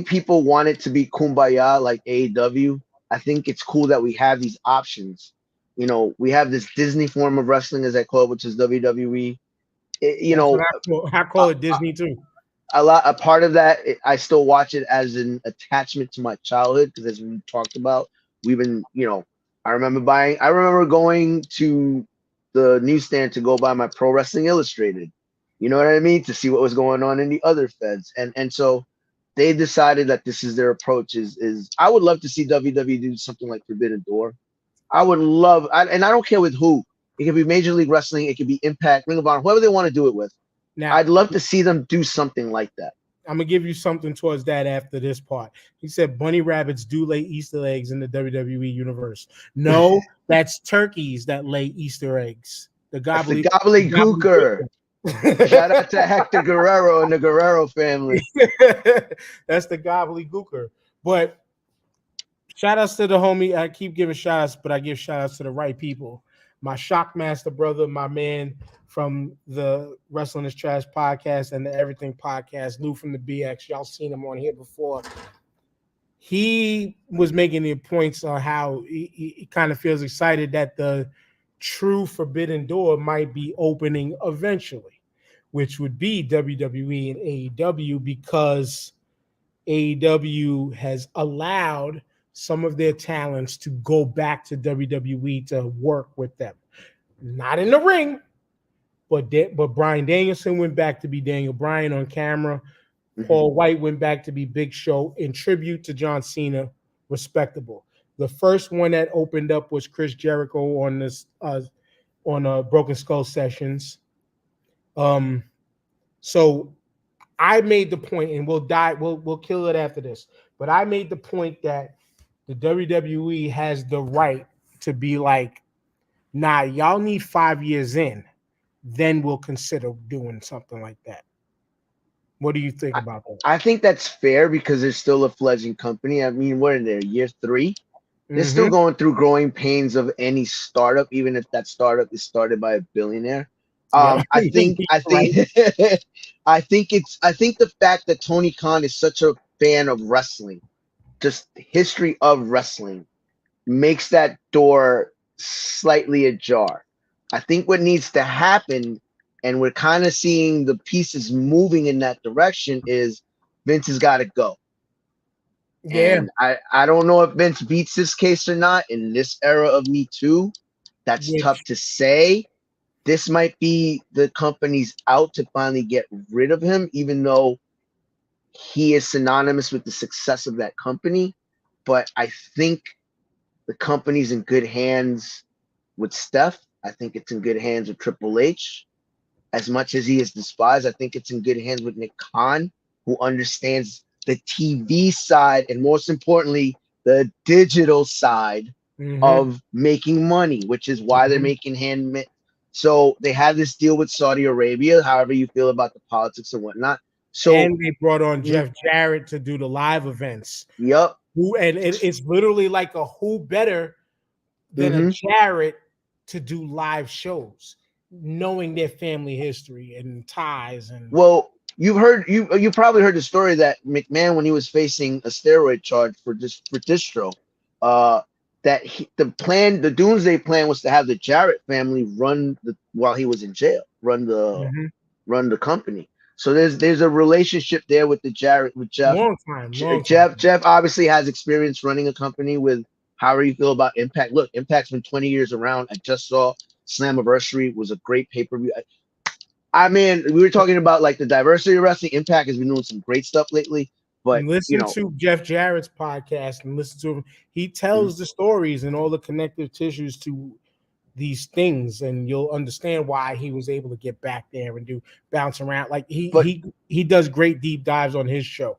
people want it to be kumbaya like AEW. I think it's cool that we have these options. You know, we have this Disney form of wrestling, as I call it, which is WWE. You That's know, what I call it Disney too. a part of that, I still watch it as an attachment to my childhood, because as we talked about, we've been, you know, I remember going to the newsstand to go buy my Pro Wrestling Illustrated. You know what I mean? To see what was going on in the other feds. And so they decided that this is their approach. Is I would love to see WWE do something like Forbidden Door. I would love, and I don't care with who. It could be Major League Wrestling, it could be Impact, Ring of Honor, whoever they want to do it with. Now, I'd love to see them do something like that. I'm gonna give you something towards that after this part. He said bunny rabbits do lay Easter eggs in the WWE universe. No, that's turkeys that lay Easter eggs. That's the gobbledygooker. Shout out to Hector Guerrero and the Guerrero family. That's the gobbledygooker. But shout outs to the homie. I keep giving shout outs, but I give shout outs to the right people. My Shockmaster brother, my man from the Wrestling is Trash podcast and the Everything podcast, Lou from the BX. Y'all seen him on here before. He was making the points on how he kind of feels excited that the true Forbidden Door might be opening eventually, which would be WWE and AEW, because AEW has allowed some of their talents to go back to WWE to work with them. Not in the ring, but Bryan Danielson went back to be Daniel Bryan on camera. Mm-hmm. Paul White went back to be Big Show in tribute to John Cena. Respectable. The first one that opened up was Chris Jericho on this on Broken Skull Sessions. So I made the point, and we'll kill it after this, but I made the point that the WWE has the right to be like, nah, y'all need 5 years in, then we'll consider doing something like that. What do you think about that? I think that's fair, because they're still a fledgling company. I mean, what in their year 3? They're still going through growing pains of any startup, even if that startup is started by a billionaire. I think the fact that Tony Khan is such a fan of wrestling, just history of wrestling, makes that door slightly ajar. I think what needs to happen, and we're kind of seeing the pieces moving in that direction, is Vince has got to go. Yeah. And I don't know if Vince beats this case or not in this era of Me Too. That's tough to say. This might be the company's out to finally get rid of him, even though he is synonymous with the success of that company. But I think the company's in good hands with Steph. I think it's in good hands with Triple H. As much as he is despised, I think it's in good hands with Nick Khan, who understands the TV side and, most importantly, the digital side of making money, which is why they're making handmade. So they have this deal with Saudi Arabia, however you feel about the politics and whatnot. So, and they brought on Jeff Jarrett to do the live events. Yep. And it's literally like who better than a Jarrett to do live shows, knowing their family history and ties. And you probably heard the story that McMahon, when he was facing a steroid charge for distro, that the doomsday plan was to have the Jarrett family while he was in jail, run the company. So there's a relationship there with Jeff. Long time. Jeff obviously has experience running a company with. However you feel about Impact. Look, Impact's been 20 years around. I just saw Slammiversary was a great pay-per-view. I mean, we were talking about like the diversity of wrestling. Impact has been doing some great stuff lately. But listen to Jeff Jarrett's podcast and listen to him. He tells the stories and all the connective tissues to these things, and you'll understand why he was able to get back there and do bounce around. Like But he does great deep dives on his show.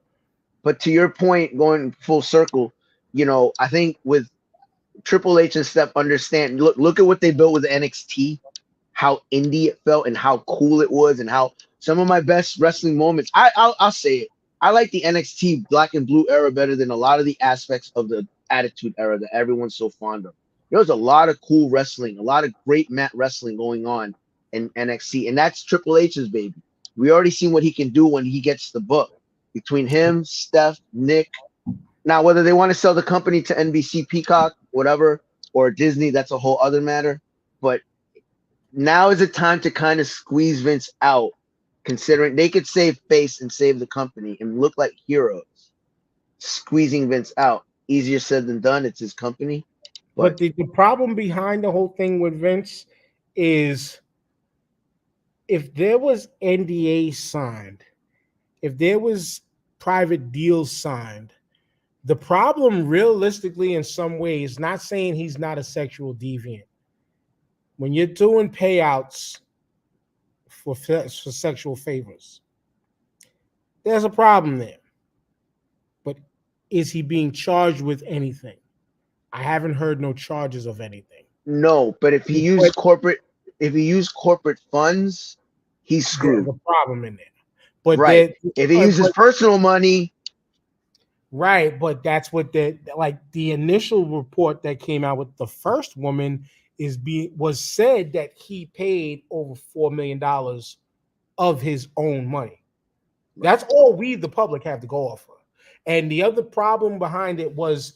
but to your point, going full circle, I think with Triple H and Steph understand. Look at what they built with NXT, how indie it felt and how cool it was, and how some of my best wrestling moments. I'll say it. I like the NXT Black and Blue era better than a lot of the aspects of the Attitude era that everyone's so fond of. There was a lot of cool wrestling, a lot of great mat wrestling going on in NXT, and that's Triple H's baby. We already seen what he can do when he gets the book. Between him, Steph, Nick. Now, whether they want to sell the company to NBC, Peacock, whatever, or Disney, that's a whole other matter. But now is the time to kind of squeeze Vince out, considering they could save face and save the company and look like heroes. Squeezing Vince out. Easier said than done. It's his company. But the problem behind the whole thing with Vince is if there was NDA signed, if there was private deals signed, the problem realistically in some ways, not saying he's not a sexual deviant. When you're doing payouts for sexual favors, there's a problem there. But is he being charged with anything? I haven't heard no charges of anything. No, but if he used corporate funds, he's screwed. There's a problem in there. But right. If he uses personal money. Right, but that's what the initial report that came out with the first woman was said that he paid over $4 million of his own money. That's all we, the public, have to go off of. And the other problem behind it was,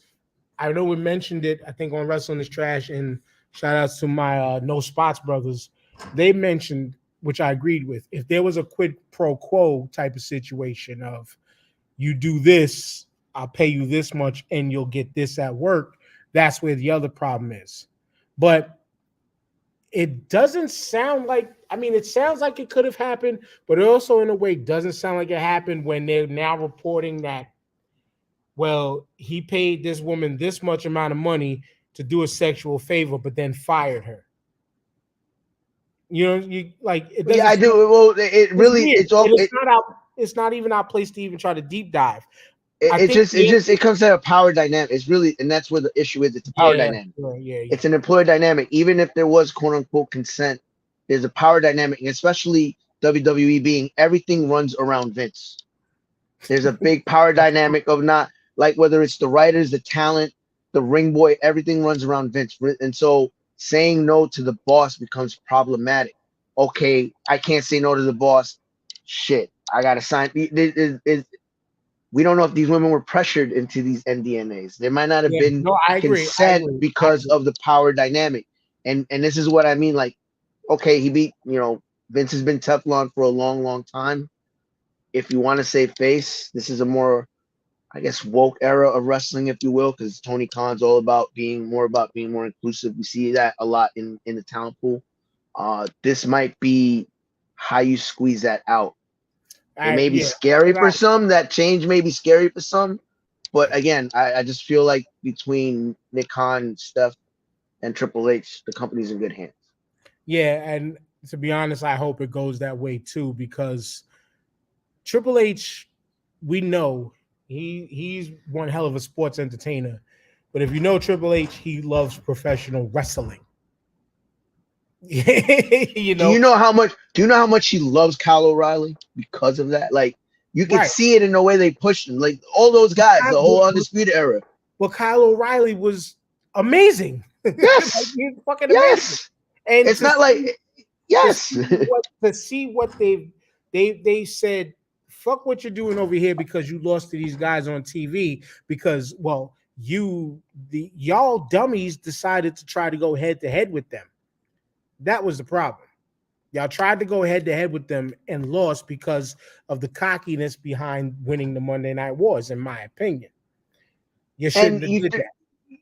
I know we mentioned it, I think on Wrestling is Trash, and shout outs to my No Spots brothers. They mentioned, which I agreed with, if there was a quid pro quo type of situation of you do this, I'll pay you this much and you'll get this at work, that's where the other problem is. But it doesn't sound like, it sounds like it could have happened, but it also in a way doesn't sound like it happened when they're now reporting that, well, he paid this woman this much amount of money to do a sexual favor, but then fired her. It yeah, I do. Well, it's not even our place to even try to deep dive. It comes to a power dynamic. It's really, and that's where the issue is. It's a power dynamic. Yeah. It's an employer dynamic. Even if there was quote unquote consent, there's a power dynamic, and especially WWE being everything runs around Vince. There's a big power dynamic of not like whether it's the writers, the talent, the ring boy, everything runs around Vince. And so saying no to the boss becomes problematic. Okay, I can't say no to the boss. Shit, I gotta sign. We don't know if these women were pressured into these NDNAs. There might not have been consent because of the power dynamic. And this is what I mean. Like, okay, he beat, Vince has been Teflon for a long, long time. If you want to save face, this is a more, I guess, woke era of wrestling, if you will, because Tony Khan's all about being more inclusive. We see that a lot in the talent pool. This might be how you squeeze that out. It may be scary for some. That change may be scary for some. But again, I just feel like between Nick Khan, Steph, and Triple H, the company's in good hands. Yeah, and to be honest, I hope it goes that way too, because Triple H, we know he's one hell of a sports entertainer. But if you know Triple H, he loves professional wrestling. Do you know how much he loves Kyle O'Reilly because of that? Like, you can see it in the way they pushed him. Like, all those guys, the whole Undisputed era. Well, Kyle O'Reilly was amazing. Yes. He's fucking amazing. And it's not like to see what they said, fuck what you're doing over here because you lost to these guys on TV because, well, y'all dummies decided to try to go head to head with them. That was the problem. Y'all tried to go head to head with them and lost because of the cockiness behind winning the Monday Night Wars, in my opinion. You shouldn't have did that.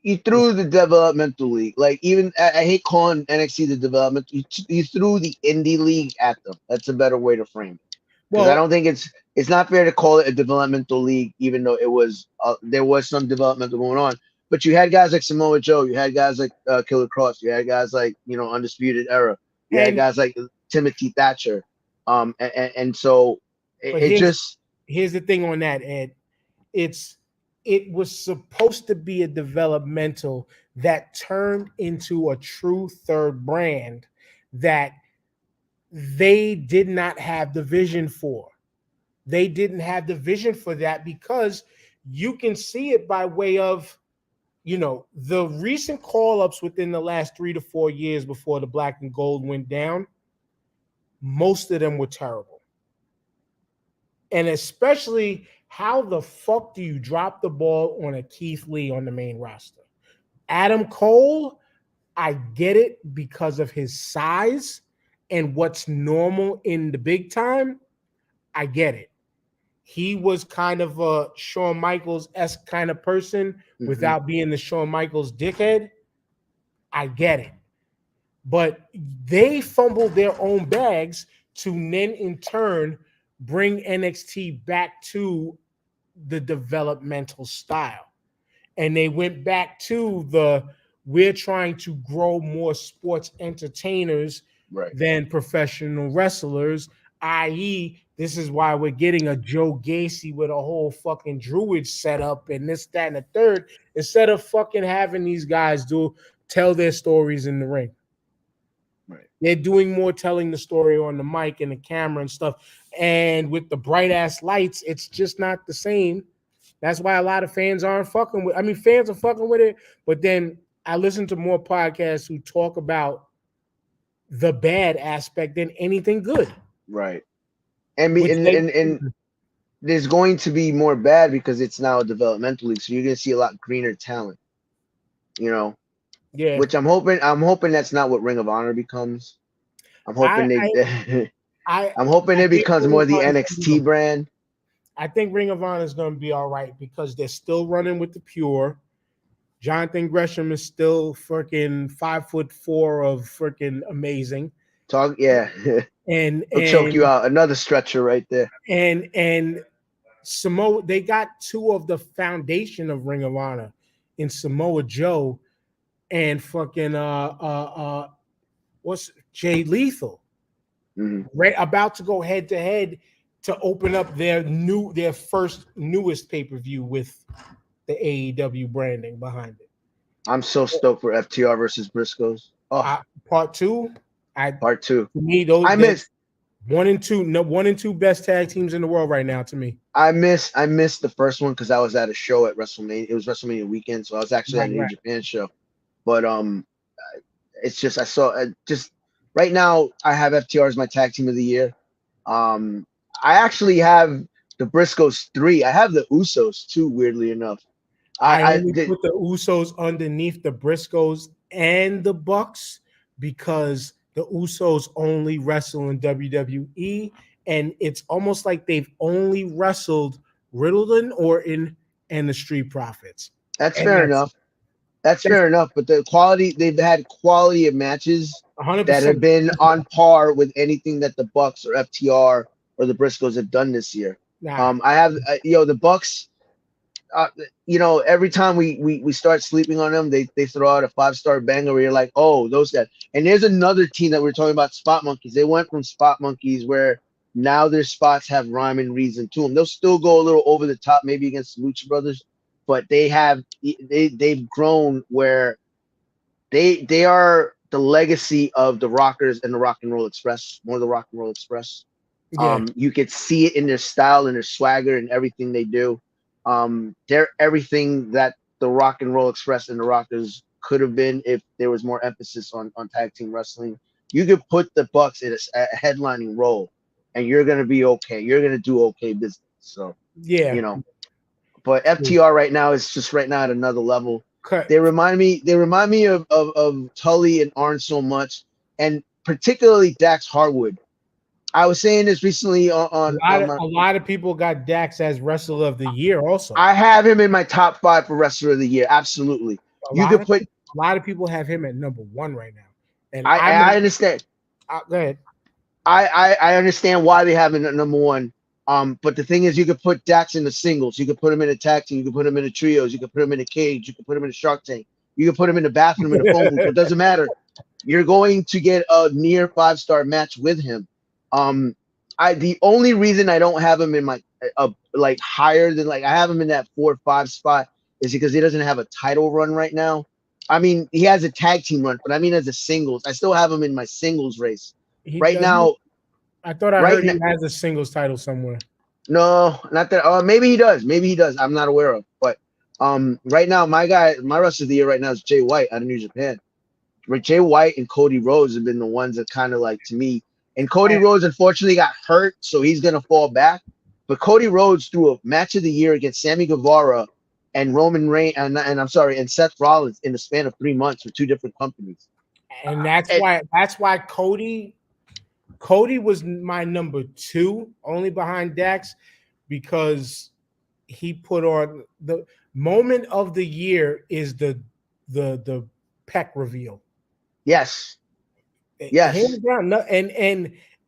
You threw the developmental league. Like, even I hate calling NXT the development. You threw the indie league at them. That's a better way to frame it. Because I don't think it's not fair to call it a developmental league, even though it was there was some developmental going on. but you had guys like Samoa Joe, you had guys like Killer Cross, you had guys like Undisputed Era, you had And guys like Timothy Thatcher, and so but it just here's the thing on that, Ed. It was supposed to be a developmental that turned into a true third brand that they did not have the vision for. They didn't have the vision for that because you can see it by way of, the recent call-ups within the last 3 to 4 years before the black and gold went down. Most of them were terrible. And especially, how the fuck do you drop the ball on a Keith Lee on the main roster? Adam Cole, I get it because of his size and what's normal in the big time. I get it. He was kind of a Shawn Michaels-esque kind of person without being the Shawn Michaels dickhead. I get it. But they fumbled their own bags to then in turn bring NXT back to the developmental style. And they went back to we're trying to grow more sports entertainers than professional wrestlers, i.e., this is why we're getting a Joe Gacy with a whole fucking druid setup and this, that, and the third, instead of fucking having these guys tell their stories in the ring. Right. They're doing more telling the story on the mic and the camera and stuff. And with the bright ass lights, it's just not the same. That's why a lot of fans aren't fucking with. I mean, fans are fucking with it, but then I listen to more podcasts who talk about the bad aspect than anything good. Right. And there's going to be more bad because it's now a developmental league, so you're gonna see a lot greener talent. Yeah. Which I'm hoping that's not what Ring of Honor becomes. I'm hoping I'm hoping it becomes more the NXT brand. I think Ring of Honor is going to be all right because they're still running with the pure. Jonathan Gresham is still freaking 5'4" of freaking amazing. And he'll choke you out. Another stretcher right there. And Samoa, they got two of the foundation of Ring of Honor in Samoa Joe and fucking what's Jay Lethal, right? About to go head to head to open up their newest pay-per-view with the AEW branding behind it. I'm so stoked for FTR versus Briscoes. Part two. Part two. To me, those I missed 1 and 2. No, 1 and 2 best tag teams in the world right now. To me, I missed the first one because I was at a show at WrestleMania. It was WrestleMania weekend, so I was actually at a New Japan show. But it's just I saw just right now I have FTR as my tag team of the year. I actually have the Briscoes 3. I have the Usos too. Weirdly enough, I only put the Usos underneath the Briscoes and the Bucks because the Usos only wrestle in WWE, and it's almost like they've only wrestled Riddle or in and the Street Profits. That's fair enough. That's fair enough. But they've had quality of matches 100%. that have been on par with anything that the Bucks or FTR or the Briscoes have done this year. I have the Bucks. Every time we start sleeping on them, they throw out a 5-star banger where you're like, oh, those guys. And there's another team that we're talking about, Spot Monkeys. They went from Spot Monkeys where now their spots have rhyme and reason to them. They'll still go a little over the top, maybe against the Lucha Brothers, but they've grown where they are the legacy of the Rockers and the Rock and Roll Express, more the Rock and Roll Express. Yeah. You could see it in their style and their swagger and everything they do. They're everything that the Rock and Roll Express and the Rockers could have been if there was more emphasis on tag team wrestling. You could put the Bucks in a headlining role, and you're gonna be okay. You're gonna do okay business. So yeah, But FTR right now is just right now at another level. Okay. They remind me of Tully and Arn so much, and particularly Dax Harwood. I was saying this recently on a lot of people got Dax as Wrestler of the Year also. I have him in my top 5 for Wrestler of the Year. Absolutely. A lot of people have him at number 1 right now. And I understand. Go ahead. I understand why they have him at number 1. But the thing is, you could put Dax in the singles, you could put him in a tag team, you could put him in a trios, you could put him in a cage, you could put him in a Shark Tank, you could put him in the bathroom in a phone booth. It doesn't matter. You're going to get a near 5-star match with him. The only reason I don't have him in my like higher than like I have him in that 4 or 5 spot is because he doesn't have a title run right now. I mean, he has a tag team run, but I mean as a singles, I still have him in my singles race. He Right doesn't. now, I thought I right heard he now, has a singles title somewhere. no, not that. Maybe he does. Maybe he does. I'm not aware of. But right now, my wrestler of the year right now is Jay White out of New Japan. Jay White and Cody Rhodes have been the ones that kind of like to me. And Cody Rhodes unfortunately got hurt, so he's gonna fall back. But Cody Rhodes threw a match of the year against Sammy Guevara and Roman Reigns and Seth Rollins in the span of 3 months for 2 different companies. And that's why Cody was my number 2, only behind Dax, because he put on the moment of the year is the Peck reveal. Yes. Hands down.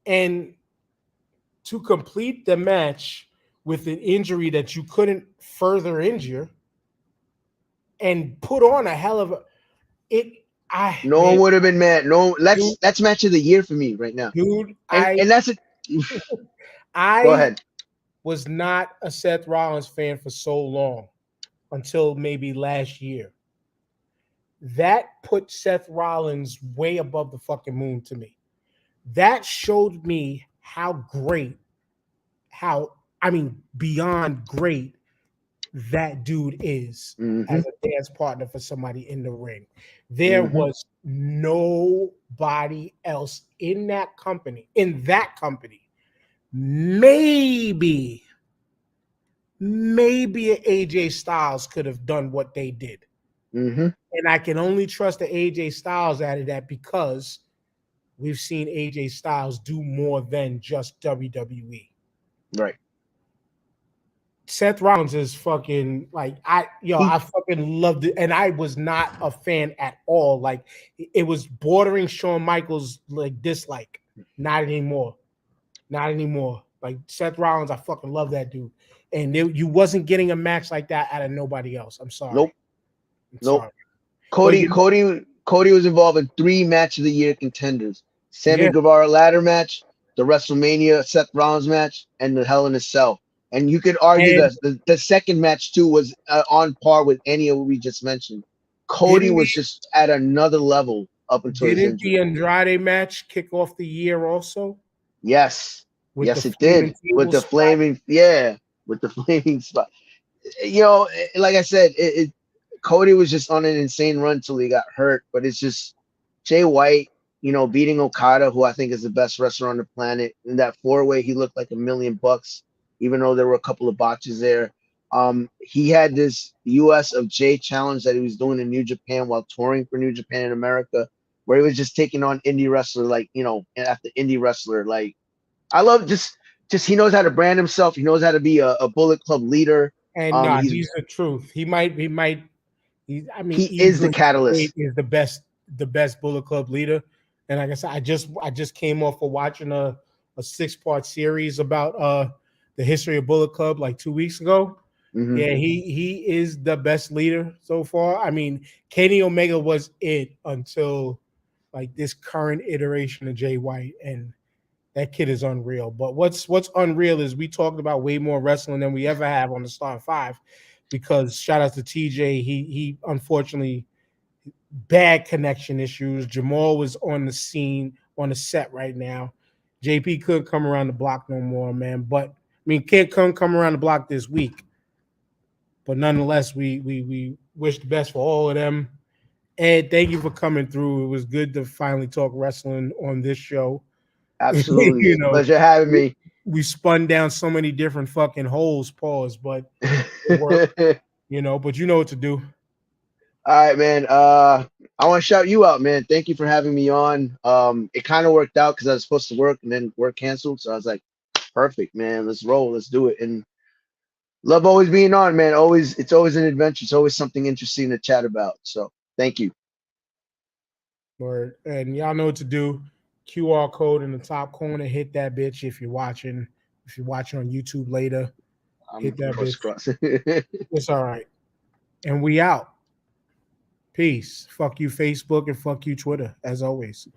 And to complete the match with an injury that you couldn't further injure and put on a hell of a no one would have been mad. No, that's match of the year for me right now. Dude, and that's it. Go ahead. Was not a Seth Rollins fan for so long until maybe last year. That put Seth Rollins way above the fucking moon to me. That showed me how beyond great that dude is as a dance partner for somebody in the ring. There was nobody else in that company, maybe AJ Styles could have done what they did. And I can only trust the AJ Styles out of that because we've seen AJ Styles do more than just WWE. Right. Seth Rollins is fucking like I fucking loved it, and I was not a fan at all. Like it was bordering Shawn Michaels like dislike. Not anymore. Like Seth Rollins, I fucking love that dude, and you wasn't getting a match like that out of nobody else. I'm sorry. Nope. Cody was involved in 3 match of the year contenders: Sammy Guevara ladder match, the WrestleMania Seth Rollins match, and the Hell in a Cell. And you could argue that the second match too was on par with any of what we just mentioned. Cody was just at another level up until his injury. Didn't the Andrade match kick off the year also? Yes. Yes, it did. With the flaming spot. You know, like I said, Cody was just on an insane run till he got hurt. But it's just Jay White, you know, beating Okada, who I think is the best wrestler on the planet. In that 4-way, he looked like $1 million, even though there were a couple of botches there. He had this US of J challenge that he was doing in New Japan while touring for New Japan in America, where he was just taking on indie wrestler, like, you know, after indie wrestler. Like, I love just he knows how to brand himself. He knows how to be a Bullet Club leader. And he's the truth. He is the catalyst. Is the best Bullet Club leader. And like I said, I just came off of watching a 6-part series about the history of Bullet Club like 2 weeks ago. Yeah, he is the best leader so far. I mean, Kenny Omega was it until like this current iteration of Jay White, and that kid is unreal. But what's unreal is we talked about way more wrestling than we ever have on the Star 5, because shout out to TJ, he unfortunately bad connection issues. Jamal was on the scene on the set right now. JP couldn't come around the block no more, man. But I mean, can't come around the block this week. But nonetheless, we wish the best for all of them. Ed, thank you for coming through. It was good to finally talk wrestling on this show. Absolutely. You know, pleasure having me. We spun down so many different fucking holes, but it worked, you know, but you know what to do. All right, man. I want to shout you out, man. Thank you for having me on. It kind of worked out because I was supposed to work and then work canceled. So I was like, perfect, man. Let's roll. Let's do it. And love always being on, man. It's always an adventure. It's always something interesting to chat about. So thank you. Word. And y'all know what to do. QR code in the top corner. Hit that bitch if you're watching If you're watching on YouTube later, hit that bitch. Cross. It's all right. And we out. Peace. Fuck you, Facebook, and fuck you, Twitter, as always.